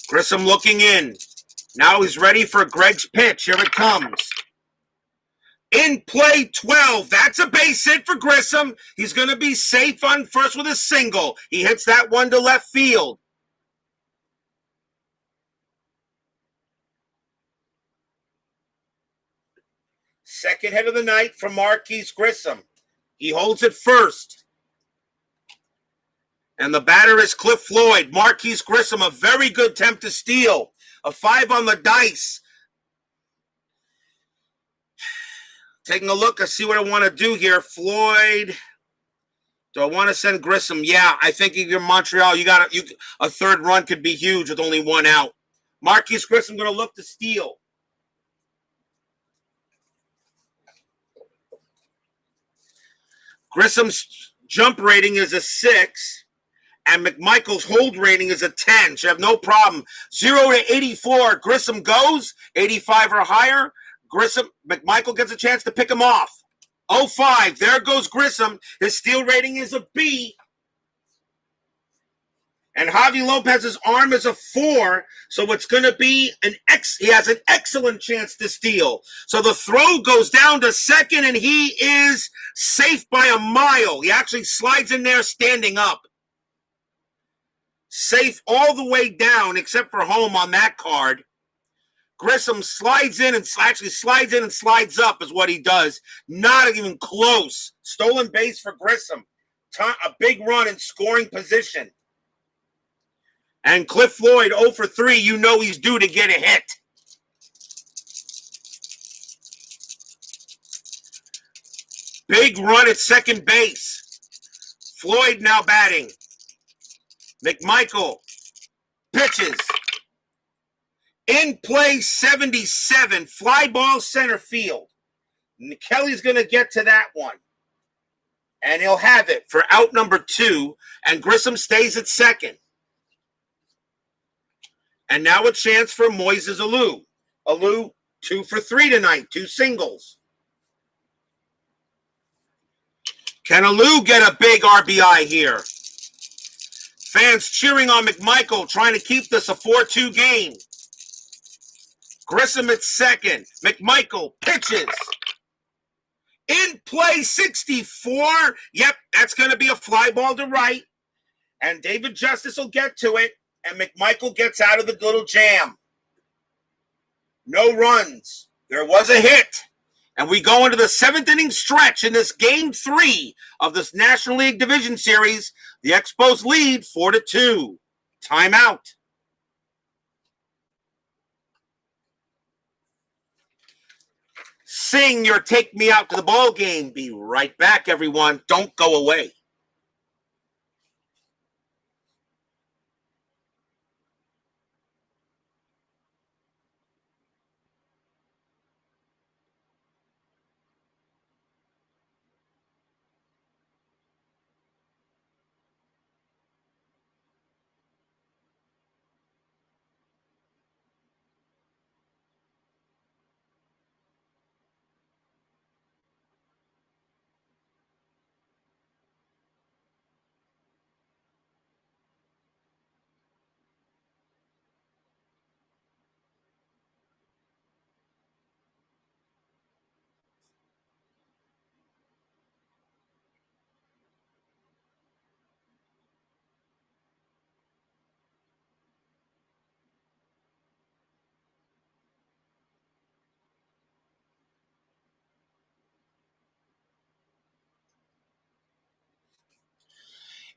Grissom looking in. Now he's ready for Greg's pitch. Here it comes. In play 12. That's a base hit for Grissom. He's going to be safe on first with a single. He hits that one to left field. Second hit of the night from Marquise Grissom. He holds it first. And the batter is Cliff Floyd. Marquise Grissom, a very good attempt to steal. A 5 on the dice. Taking a look, I see what I want to do here. Floyd. Do I want to send Grissom? Yeah, I think if you're Montreal, a third run could be huge with only 1 out. Marquise Grissom going to look to steal. Grissom's jump rating is a 6, and McMichael's hold rating is a 10. Should have no problem. 0 to 84, Grissom goes. 85 or higher. McMichael gets a chance to pick him off. 0-5, there goes Grissom. His steal rating is a B. And Javi Lopez's arm is a 4, so it's going to be he has an excellent chance to steal. So the throw goes down to second, and he is safe by a mile. He actually slides in there standing up. Safe all the way down, except for home on that card. Grissom slides in and slides up is what he does. Not even close. Stolen base for Grissom. A big run in scoring position. And Cliff Floyd, 0 for 3, you know he's due to get a hit. Big run at second base. Floyd now batting. McMichael pitches. In play 77, fly ball center field. Kelly's going to get to that one. And he'll have it for out number 2, and Grissom stays at second. And now a chance for Moises Alou. Alou, 2 for 3 tonight, 2 singles. Can Alou get a big RBI here? Fans cheering on McMichael, trying to keep this a 4-2 game. Grissom at second. McMichael pitches. In play 64. Yep, that's going to be a fly ball to right. And David Justice will get to it. And McMichael gets out of the little jam. No runs. There was a hit. And we go into the 7th inning stretch in this Game 3 of this National League Division Series. The Expos lead 4-2. Timeout. Sing your Take Me Out to the Ball Game. Be right back, everyone. Don't go away.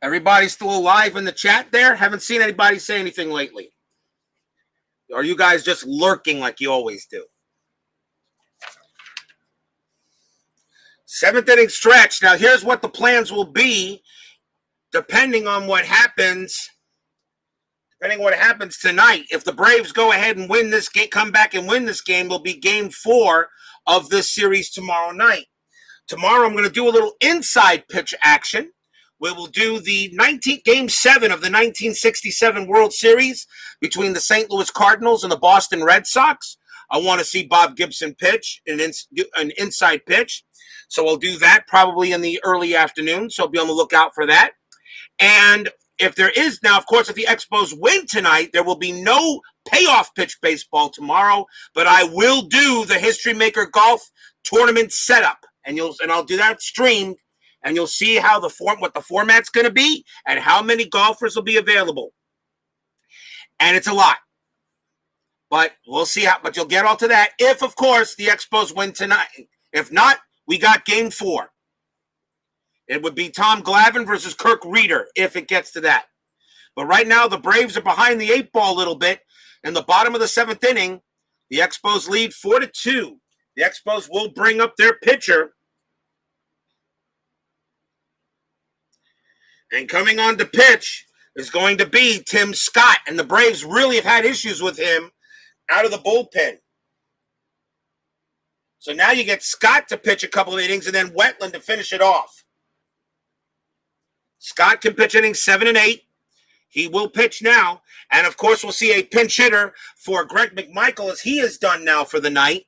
Everybody's still alive in the chat there? Haven't seen anybody say anything lately. Or are you guys just lurking like you always do? 7th inning stretch. Now, here's what the plans will be depending on what happens. Depending on what happens tonight. If the Braves go ahead and win this game, come back and win this game, will be Game 4 of this series tomorrow night. Tomorrow, I'm going to do a little inside pitch action. We will do the Game 7 of the 1967 World Series between the St. Louis Cardinals and the Boston Red Sox. I want to see Bob Gibson pitch an inside pitch. So we'll do that probably in the early afternoon. So be on the lookout for that. And if there is now, of course, if the Expos win tonight, there will be no Payoff Pitch Baseball tomorrow. But I will do the History Maker Golf Tournament setup. And I'll do that streamed. And you'll see how what the format's going to be and how many golfers will be available. And it's a lot. But we'll see but you'll get all to that if, of course, the Expos win tonight. If not, we got Game 4. It would be Tom Glavine versus Kirk Reeder if it gets to that. But right now, the Braves are behind the 8 ball a little bit. In the bottom of the 7th inning, the Expos lead 4-2. The Expos will bring up their pitcher. And coming on to pitch is going to be Tim Scott. And the Braves really have had issues with him out of the bullpen. So now you get Scott to pitch a couple of innings and then Wetland to finish it off. Scott can pitch innings 7 and 8. He will pitch now. And, of course, we'll see a pinch hitter for Greg McMichael as he is done now for the night.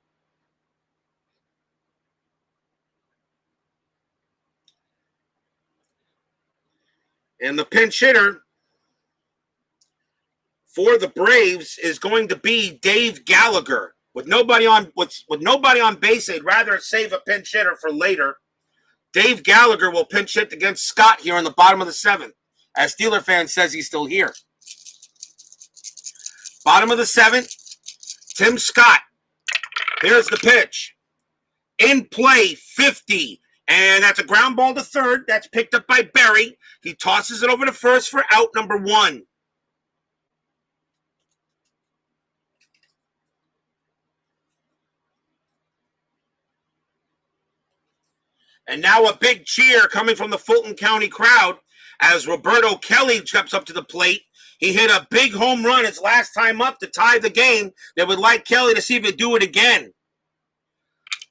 And the pinch hitter for the Braves is going to be Dave Gallagher. With nobody on base, they'd rather save a pinch hitter for later. Dave Gallagher will pinch hit against Scott here in the bottom of the 7th. As Steeler fan says, he's still here. Bottom of the 7th, Tim Scott. Here's the pitch. In play, 50. And that's a ground ball to third. That's picked up by Berry. He tosses it over to first for out number 1. And now a big cheer coming from the Fulton County crowd as Roberto Kelly steps up to the plate. He hit a big home run his last time up to tie the game. They would like Kelly to see if he'd do it again.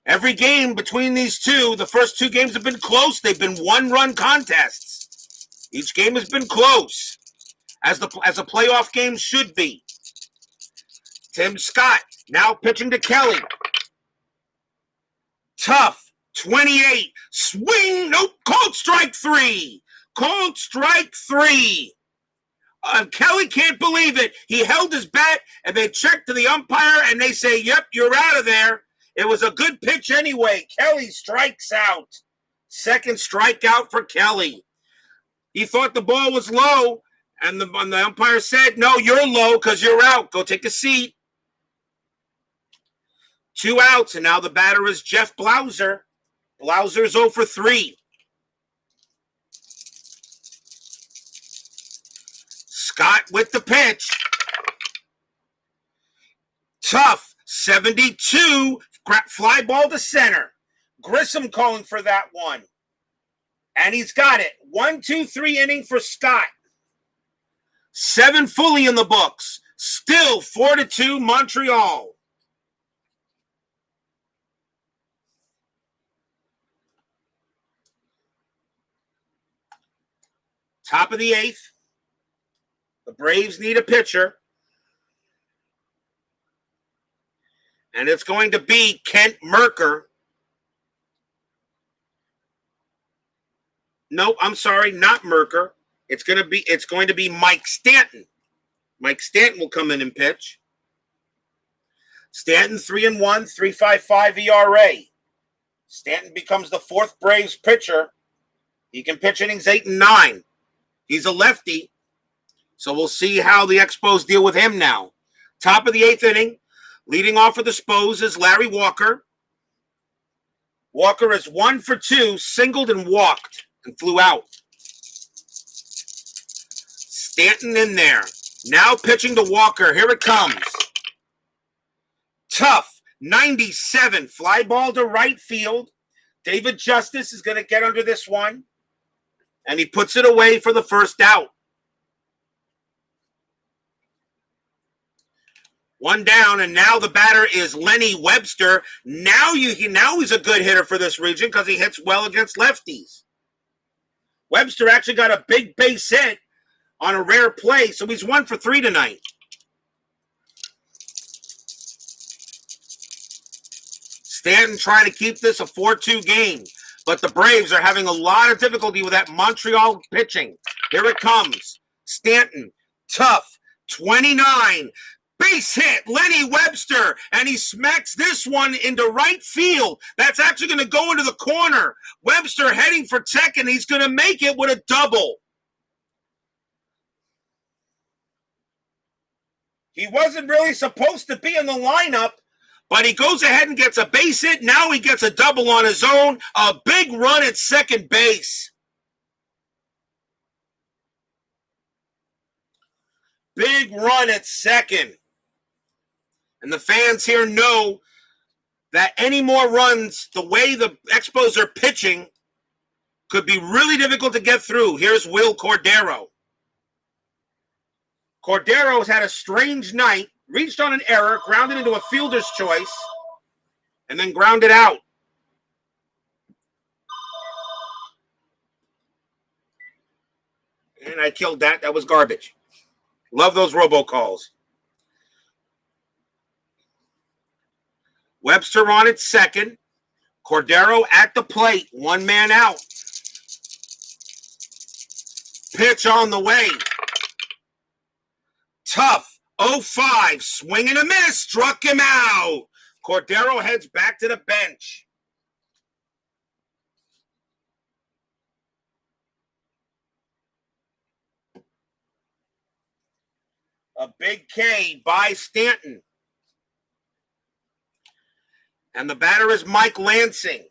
Every game between these two, the first 2 games have been close. They've been 1-run contests. Each game has been close, as a playoff game should be. Tim Scott now pitching to Kelly. Tough, 28, swing, nope, called strike 3. Called strike 3. Kelly can't believe it. He held his bat, and they checked to the umpire, and they say, yep, you're out of there. It was a good pitch anyway. Kelly strikes out. Second strikeout for Kelly. He thought the ball was low, and the umpire said, no, you're low because you're out. Go take a seat. 2 outs, and now the batter is Jeff Blauser. Blauser's 0 for 3. Scott with the pitch. Tough. 72. Fly ball to center. Grissom calling for that one. And he's got it. 1-2-3 inning for Scott. 7 fully in the books. Still 4-2 Montreal. Top of the 8th. The Braves need a pitcher. And it's going to be Kent Merker. No, I'm sorry, not Merker. It's going to be Mike Stanton. Mike Stanton will come in and pitch. Stanton 3-1, 3.55 ERA. Stanton becomes the 4th Braves pitcher. He can pitch innings 8 and 9. He's a lefty. So we'll see how the Expos deal with him now. Top of the 8th inning. Leading off for the Spos is Larry Walker. Walker is 1 for 2, singled and walked, and flew out. Stanton in there. Now pitching to Walker. Here it comes. Tough. 97. Fly ball to right field. David Justice is going to get under this one. And he puts it away for the first out. 1 down, and now the batter is Lenny Webster. Now he's a good hitter for this region because he hits well against lefties. Webster actually got a big base hit on a rare play, so he's 1 for 3 tonight. Stanton trying to keep this a 4-2 game, but the Braves are having a lot of difficulty with that Montreal pitching. Here it comes. Stanton, tough, 29. Base hit, Lenny Webster, and he smacks this one into right field. That's actually going to go into the corner. Webster heading for second. He's going to make it with a double. He wasn't really supposed to be in the lineup, but he goes ahead and gets a base hit. Now he gets a double on his own. A big run at second base. Big run at second. And the fans here know that any more runs, the way the Expos are pitching, could be really difficult to get through. Here's Will Cordero. Cordero's had a strange night, reached on an error, grounded into a fielder's choice, and then grounded out. And I killed that. That was garbage. Love those robocalls. Webster on at second. Cordero at the plate. 1 man out. Pitch on the way. Tough. 0-5. Swing and a miss. Struck him out. Cordero heads back to the bench. A big K by Stanton. And the batter is Mike Lansing.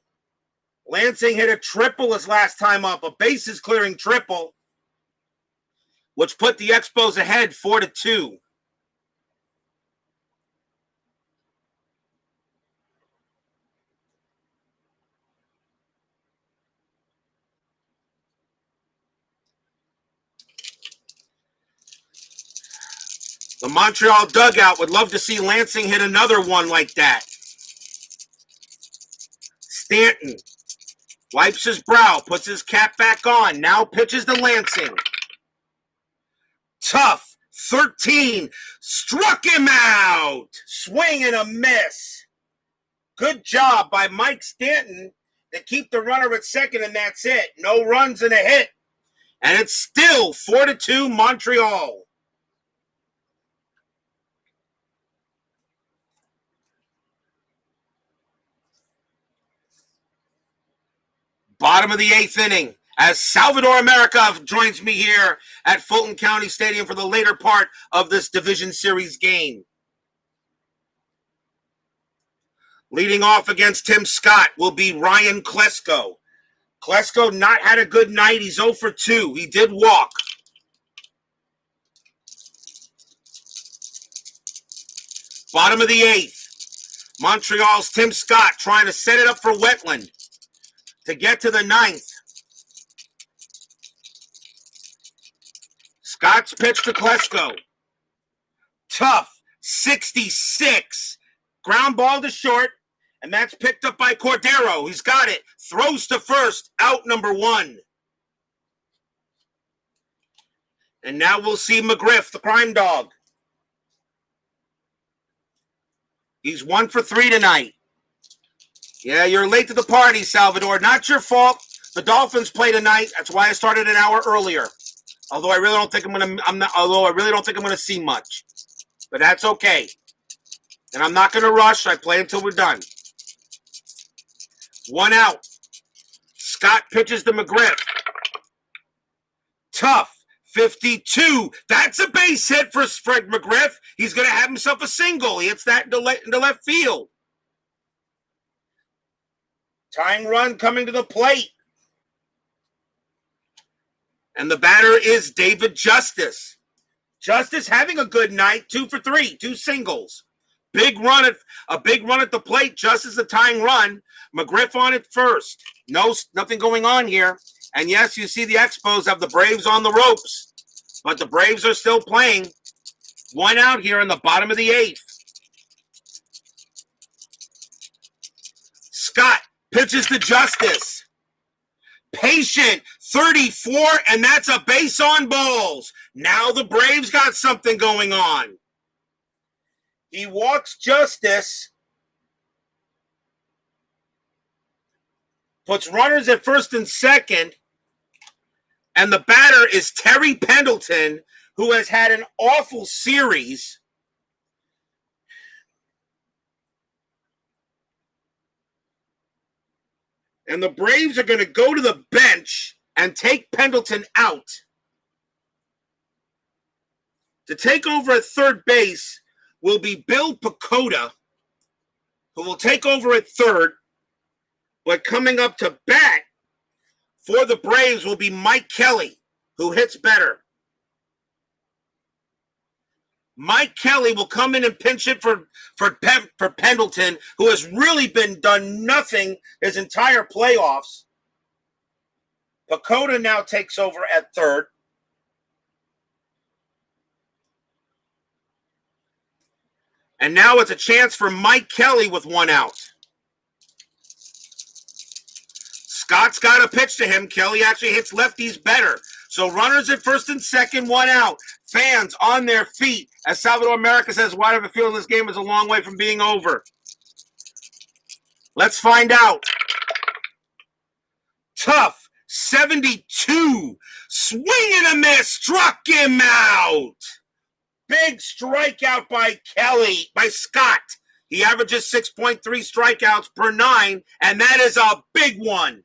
Lansing hit a triple his last time up, a bases clearing triple, which put the Expos ahead 4-2. The Montreal dugout would love to see Lansing hit another one like that. Stanton wipes his brow, puts his cap back on, now pitches to Lansing. Tough, 13, struck him out. Swing and a miss. Good job by Mike Stanton to keep the runner at second, and that's it. No runs and a hit. And it's still 4-2 Montreal. Bottom of the 8th inning, as Salvador America joins me here at Fulton County Stadium for the later part of this Division Series game. Leading off against Tim Scott will be Ryan Klesko. Klesko not had a good night. He's 0 for 2. He did walk. Bottom of the 8th. Montreal's Tim Scott trying to set it up for Wetland to get to the 9th. Scott's pitch to Klesko. Tough, 66. Ground ball to short, and that's picked up by Cordero. He's got it. Throws to first, out number 1. And now we'll see McGriff, the crime dog. He's 1 for 3 tonight. Yeah, you're late to the party, Salvador. Not your fault. The Dolphins play tonight. That's why I started an hour earlier. Although I really don't think I'm gonna see much. But that's okay. And I'm not gonna rush. I play until we're done. 1 out. Scott pitches to McGriff. Tough. 52. That's a base hit for Fred McGriff. He's going to have himself a single. He hits that into left field. Tying run coming to the plate. And the batter is David Justice. Justice having a good night. 2 for 3. 2 singles. A big run at the plate. Justice the tying run. McGriff on it first. Nothing going on here. And yes, you see the Expos have the Braves on the ropes. But the Braves are still playing. 1 out here in the bottom of the 8th. Scott pitches to Justice. Patient, 34, and that's a base on balls. Now the Braves got something going on. He walks Justice. Puts runners at first and second. And the batter is Terry Pendleton, who has had an awful series. And the Braves are going to go to the bench and take Pendleton out. To take over at third base will be Bill Pacoda, who will take over at third. But coming up to bat for the Braves will be Mike Kelly, who hits better. Mike Kelly will come in and pinch it for Pendleton, who has really done nothing his entire playoffs. Pacoda now takes over at third. And now it's a chance for Mike Kelly with 1 out. Scott's got a pitch to him. Kelly actually hits lefties better. So runners at first and second, 1 out. Fans on their feet. As Salvador America says, why do I feel this game is a long way from being over? Let's find out. Tough, 72. Swing and a miss. Struck him out. Big strikeout by Scott. He averages 6.3 strikeouts per 9, and that is a big one.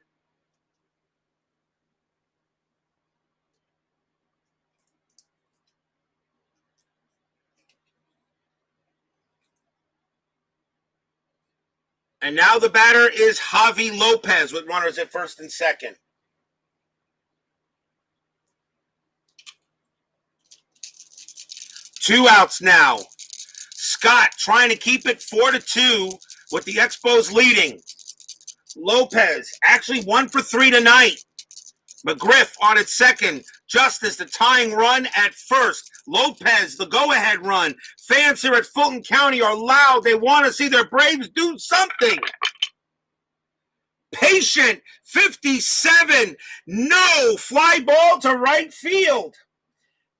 And now the batter is Javi Lopez with runners at first and second. Two outs now. Scott trying to keep it 4-2 with the Expos leading. Lopez actually 1 for 3 tonight. McGriff on at second. Justice the tying run at first. Lopez the go-ahead run. Fans here at Fulton County are loud. They want to see their Braves do something. Patient, 57. No, fly ball to right field.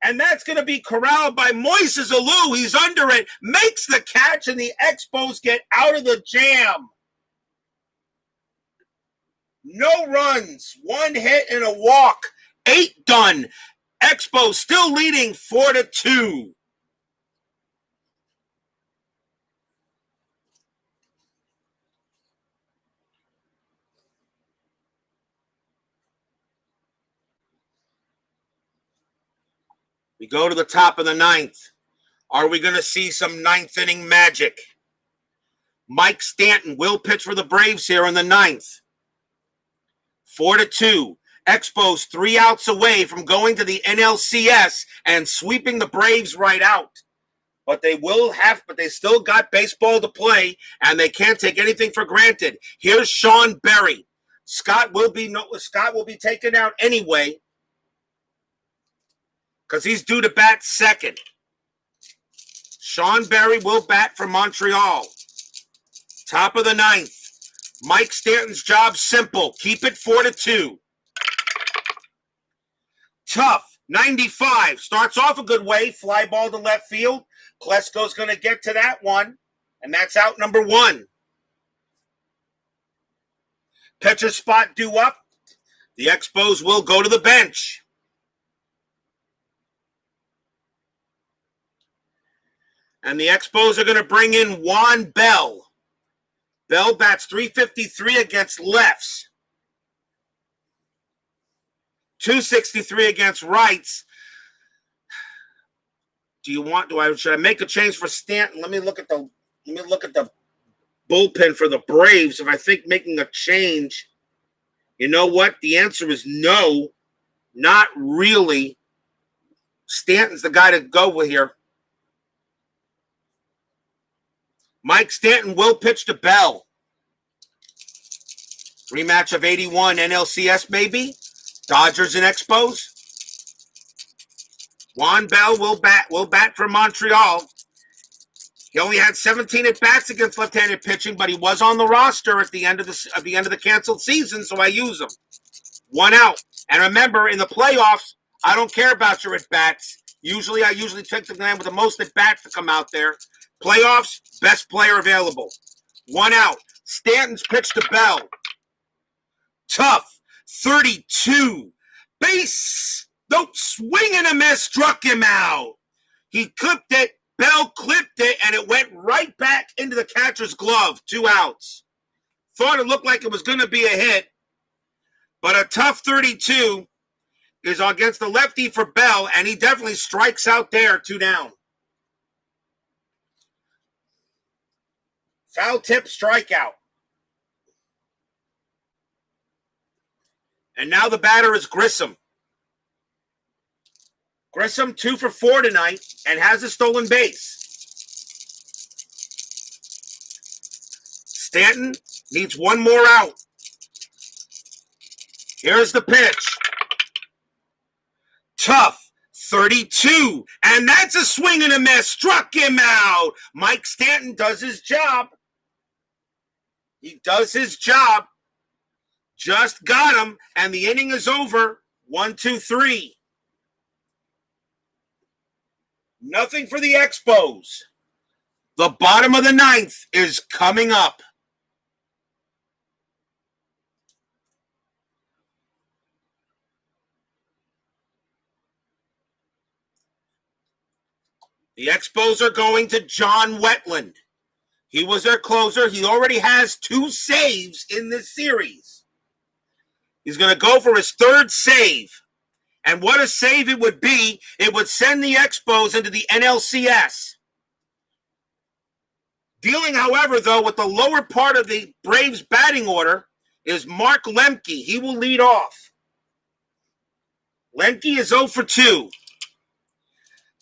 And that's going to be corralled by Moises Alou. He's under it, makes the catch, and the Expos get out of the jam. No runs, 1 hit and a walk, 8 done. Expos still leading 4-2. We go to the top of the 9th. Are we going to see some 9th inning magic? Mike Stanton will pitch for the Braves here in the 9th. 4-2. Expos 3 outs away from going to the NLCS and sweeping the Braves right out. But they still got baseball to play, and they can't take anything for granted. Here's Sean Berry. Scott will be taken out anyway because he's due to bat second. Sean Berry will bat for Montreal. Top of the 9th. Mike Stanton's job simple. Keep it 4-2. Tough. 95. Starts off a good way. Fly ball to left field. Klesko's going to get to that one, and that's out number 1. Pitcher spot due up. The Expos will go to the bench. And the Expos are going to bring in Juan Bell. Bell bats .353 against lefts. .263 against rights. Should I make a change for Stanton? Let me look at the bullpen for the Braves. If I think making a change, you know what? The answer is no, not really. Stanton's the guy to go with here. Mike Stanton will pitch to Bell. Rematch of 81 NLCS maybe. Dodgers and Expos. Juan Bell will bat for Montreal. He only had 17 at-bats against left-handed pitching, but he was on the roster at the end of the canceled season, so I use him. 1 out. And remember, in the playoffs, I don't care about your at-bats. I usually take the man with the most at-bats to come out there. Playoffs, best player available. 1 out. Stanton's pitch to Bell. Tough. 32. Base. Don't swing and a miss. Struck him out. He clipped it. Bell clipped it, and it went right back into the catcher's glove. 2 outs. Thought it looked like it was going to be a hit, but a tough 32 is against the lefty for Bell, and he definitely strikes out there. 2 down. Foul tip, strikeout. And now the batter is Grissom. Grissom 2 for 4 tonight and has a stolen base. Stanton needs 1 more out. Here's the pitch. Tough. 32. And that's a swing and a miss. Struck him out. Mike Stanton does his job. He does his job. Just got him. And the inning is over. 1, 2, 3. Nothing for the Expos. The bottom of the 9th is coming up. The Expos are going to John Wetland. He was their closer. He already has 2 saves in this series. He's going to go for his 3rd save. And what a save it would be. It would send the Expos into the NLCS. Dealing, however, though, with the lower part of the Braves batting order is Mark Lemke. He will lead off. Lemke is 0 for 2.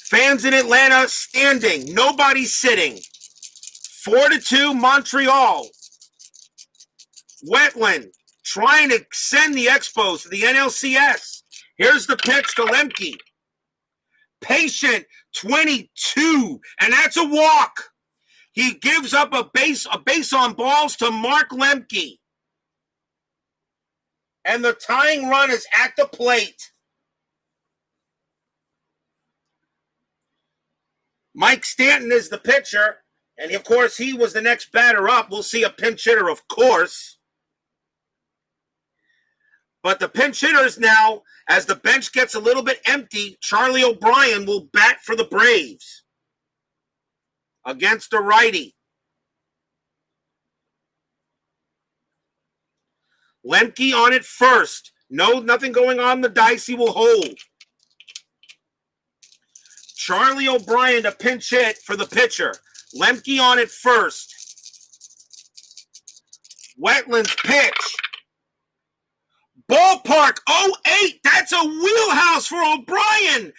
Fans in Atlanta standing. Nobody sitting. 4-2 Montreal. Wetland trying to send the Expos to the NLCS. Here's the pitch to Lemke. Patient, 22, and that's a walk. He gives up a base on balls to Mark Lemke. And the tying run is at the plate. Mike Stanton is the pitcher, and of course he was the next batter up. We'll see a pinch hitter, of course. But the pinch hitters now, as the bench gets a little bit empty, Charlie O'Brien will bat for the Braves against a righty. Lemke on it first. No, nothing going on the dice. He will hold. Charlie O'Brien to pinch hit for the pitcher. Lemke on it first. Wetland's pitch. Ballpark 08. That's a wheelhouse for O'Brien.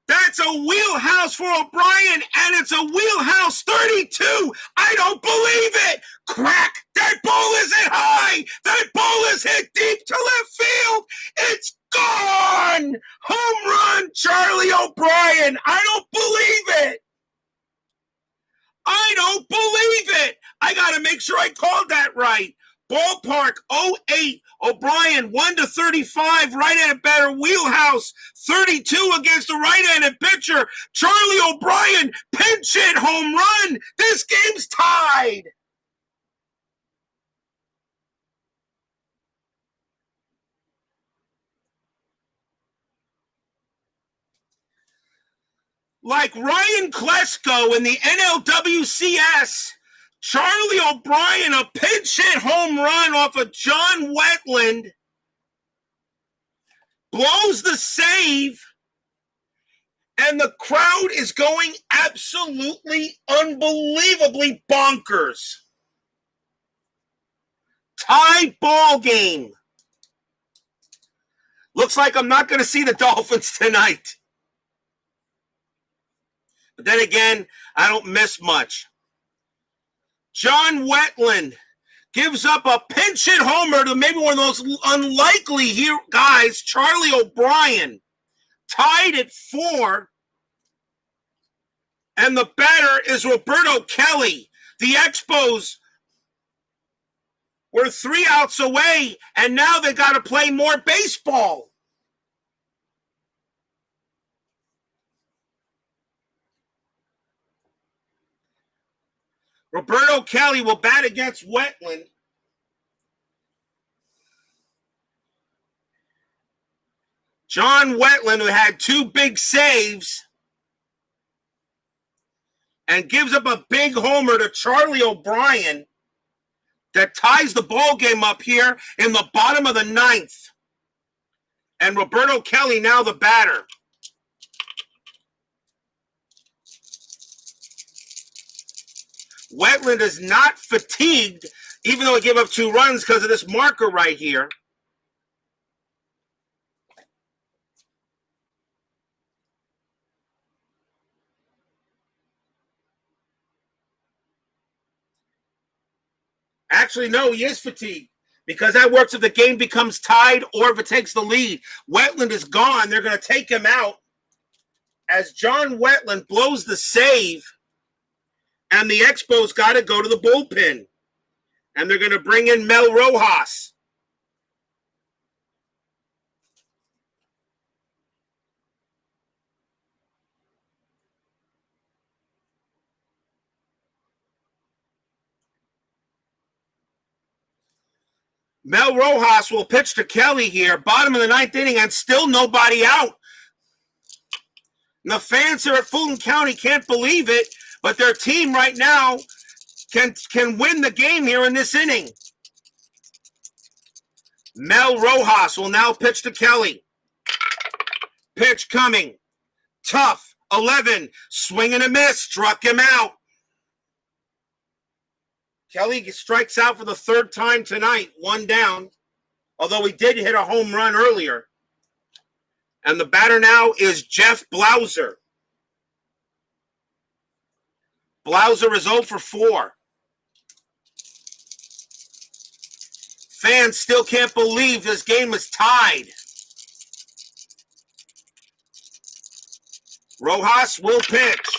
That's a wheelhouse for O'Brien, and it's a wheelhouse 32. I don't believe it. Crack. That ball isn't high. That ball is hit deep to left field. It's gone. Home run, Charlie O'Brien. I don't believe it. I don't believe it. I got to make sure I called that right. Ballpark 08. O'Brien 1-35, right-handed batter, wheelhouse 32 against the right-handed pitcher. Charlie O'Brien, pinch hit, home run. This game's tied. Like Ryan Klesko in the NLWCS, Charlie O'Brien, a pinch hit home run off of John Wetland, blows the save, and the crowd is going absolutely, unbelievably bonkers. Tie ball game. Looks like I'm not going to see the Dolphins tonight. But then again, I don't miss much. John Wetland gives up a pinch hit homer to maybe one of those unlikely guys, Charlie O'Brien, tied at 4. And the batter is Roberto Kelly. The Expos were 3 outs away, and now they got to play more baseball. Roberto Kelly will bat against Wetland. John Wetland, who had 2 big saves, and gives up a big homer to Charlie O'Brien that ties the ball game up here in the bottom of the 9th. And Roberto Kelly now the batter. Wetland is not fatigued, even though he gave up 2 runs because of this marker right here. Actually, no, he is fatigued because that works if the game becomes tied or if it takes the lead. Wetland is gone. They're going to take him out as John Wetland blows the save. And the Expos got to go to the bullpen. And they're going to bring in Mel Rojas. Mel Rojas will pitch to Kelly here. Bottom of the 9th inning and still nobody out. And the fans here at Fulton County can't believe it. But their team right now can win the game here in this inning. Mel Rojas will now pitch to Kelly. Pitch coming. Tough. 11. Swing and a miss. Struck him out. Kelly strikes out for the 3rd time tonight. 1 down. Although he did hit a home run earlier. And the batter now is Jeff Blauser. Blauser is 0 for 4. Fans still can't believe this game is tied. Rojas will pitch.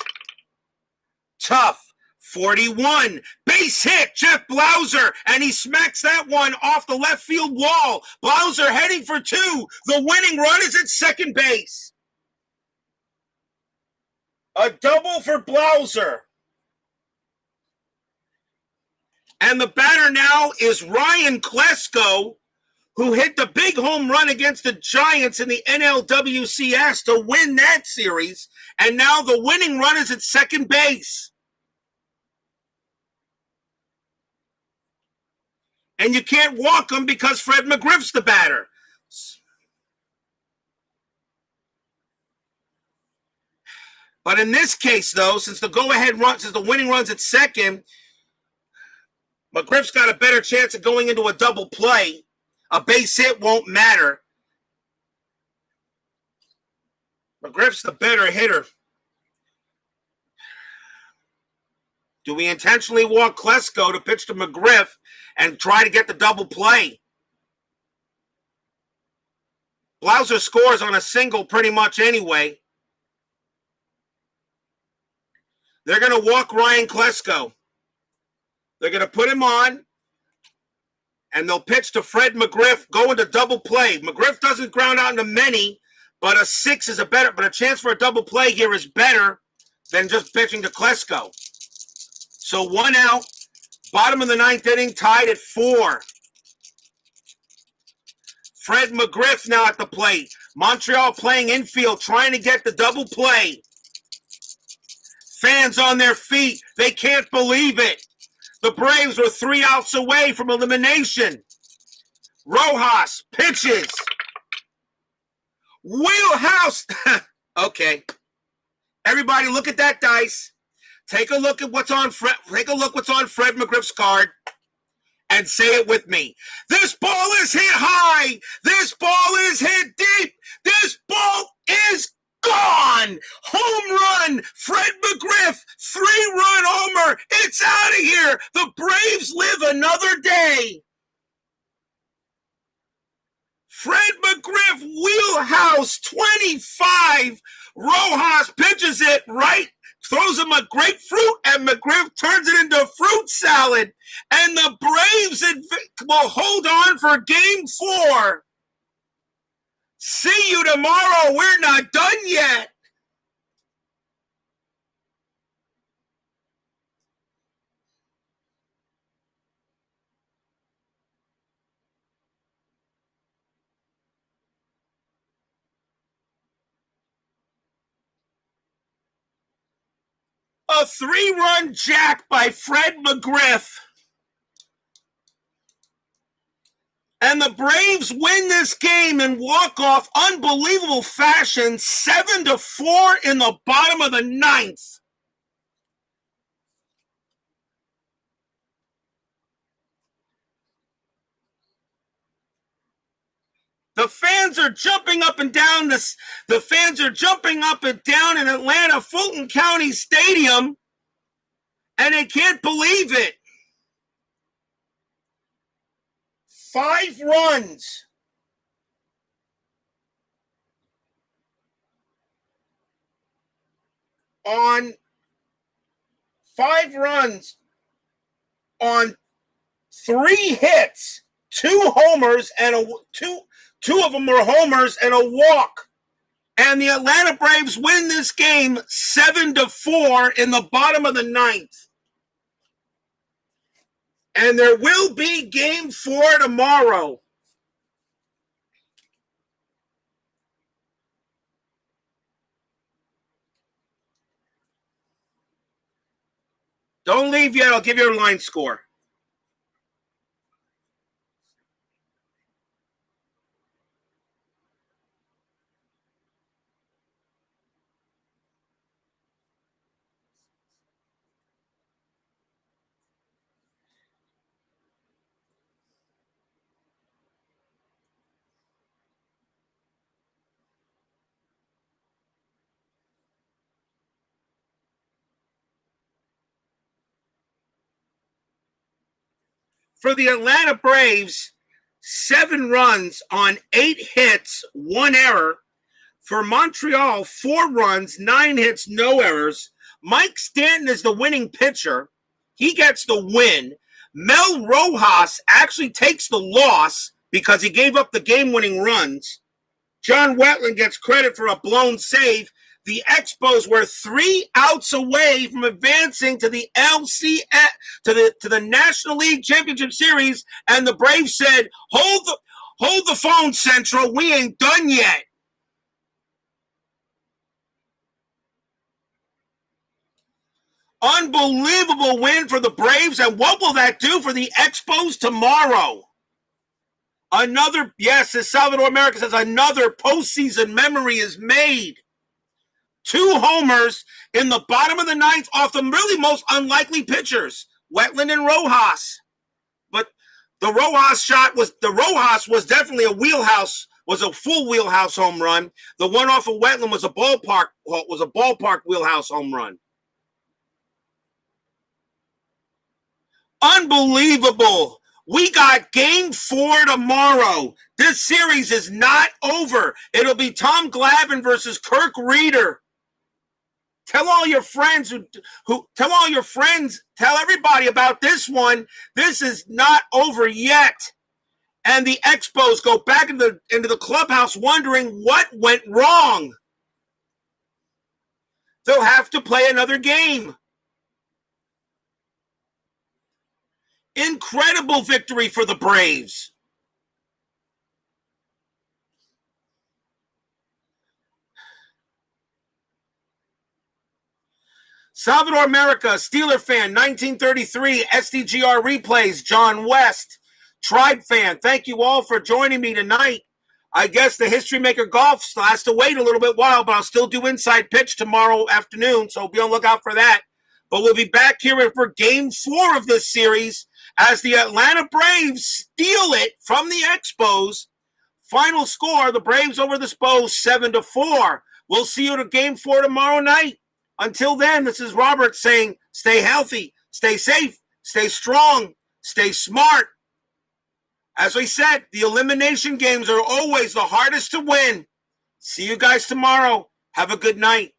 Tough. 41. Base hit. Jeff Blauser. And he smacks that one off the left field wall. Blauser heading for 2. The winning run is at second base. A double for Blauser. And the batter now is Ryan Klesko, who hit the big home run against the Giants in the NLWCS to win that series. And now the winning run is at second base. And you can't walk him because Fred McGriff's the batter. But in this case, though, since the winning run's at second, McGriff's got a better chance of going into a double play. A base hit won't matter. McGriff's the better hitter. Do we intentionally walk Klesko to pitch to McGriff and try to get the double play? Blauser scores on a single pretty much anyway. They're going to walk Ryan Klesko. They're going to put him on, and they'll pitch to Fred McGriff, go into double play. McGriff doesn't ground out into many, but a 6 is but a chance for a double play here is better than just pitching to Klesko. So 1 out, bottom of the 9th inning, tied at 4. Fred McGriff now at the plate. Montreal playing infield, trying to get the double play. Fans on their feet. They can't believe it. The Braves were 3 outs away from elimination. Rojas pitches. Wheelhouse. Okay. Everybody look at that dice. Take a look at what's on Fred McGriff's card and say it with me. This ball is hit high. This ball is hit deep. This ball is gone. Home run. Fred McGriff, 3-run homer. It's out of here. The Braves live another day. Fred McGriff, wheelhouse, 25. Rojas pitches it right, throws him a grapefruit, and McGriff turns it into fruit salad. And the Braves will hold on for Game 4. See you tomorrow. We're not done yet. A 3-run jack by Fred McGriff. And the Braves win this game in walk-off, unbelievable fashion, 7-4 in the bottom of the 9th. The fans are jumping up and down the fans are jumping up and down in Atlanta-Fulton County Stadium, and they can't believe it. 5 runs. On 5 runs on 3 hits, 2 homers and two of them were homers and a walk. And the Atlanta Braves win this game 7-4 in the bottom of the 9th. And there will be Game 4 tomorrow. Don't leave yet. I'll give you a line score. For the Atlanta Braves, 7 runs on 8 hits, 1 error. For Montreal, 4 runs, 9 hits, no errors. Mike Stanton is the winning pitcher. He gets the win. Mel Rojas actually takes the loss because he gave up the game-winning runs. John Wetland gets credit for a blown save. The Expos were 3 outs away from advancing to the NLCS, to the National League Championship Series, and the Braves said, "Hold the phone, Central. We ain't done yet." Unbelievable win for the Braves, and what will that do for the Expos tomorrow? As Salvador America says, another postseason memory is made. 2 homers in the bottom of the 9th off the really most unlikely pitchers, Wetland and Rojas. The Rojas was definitely a wheelhouse, was a full wheelhouse home run. The one off of Wetland was a ballpark wheelhouse home run. Unbelievable. We got game 4 tomorrow. This series is not over. It'll be Tom Glavine versus Kirk Reeder. Tell all your friends tell everybody about this one. This is not over yet. And the Expos go back into the clubhouse wondering what went wrong. They'll have to play another game. Incredible victory for the Braves. Salvador America, Steeler fan, 1933, SDGR replays, John West. Tribe fan, thank you all for joining me tonight. I guess the History Maker Golf still has to wait a little bit while, but I'll still do Inside Pitch tomorrow afternoon, so be on the lookout for that. But we'll be back here for Game 4 of this series as the Atlanta Braves steal it from the Expos. Final score, the Braves over the Expos, 7-4. We'll see you at Game 4 tomorrow night. Until then, this is Robert saying stay healthy, stay safe, stay strong, stay smart. As we said, the elimination games are always the hardest to win. See you guys tomorrow. Have a good night.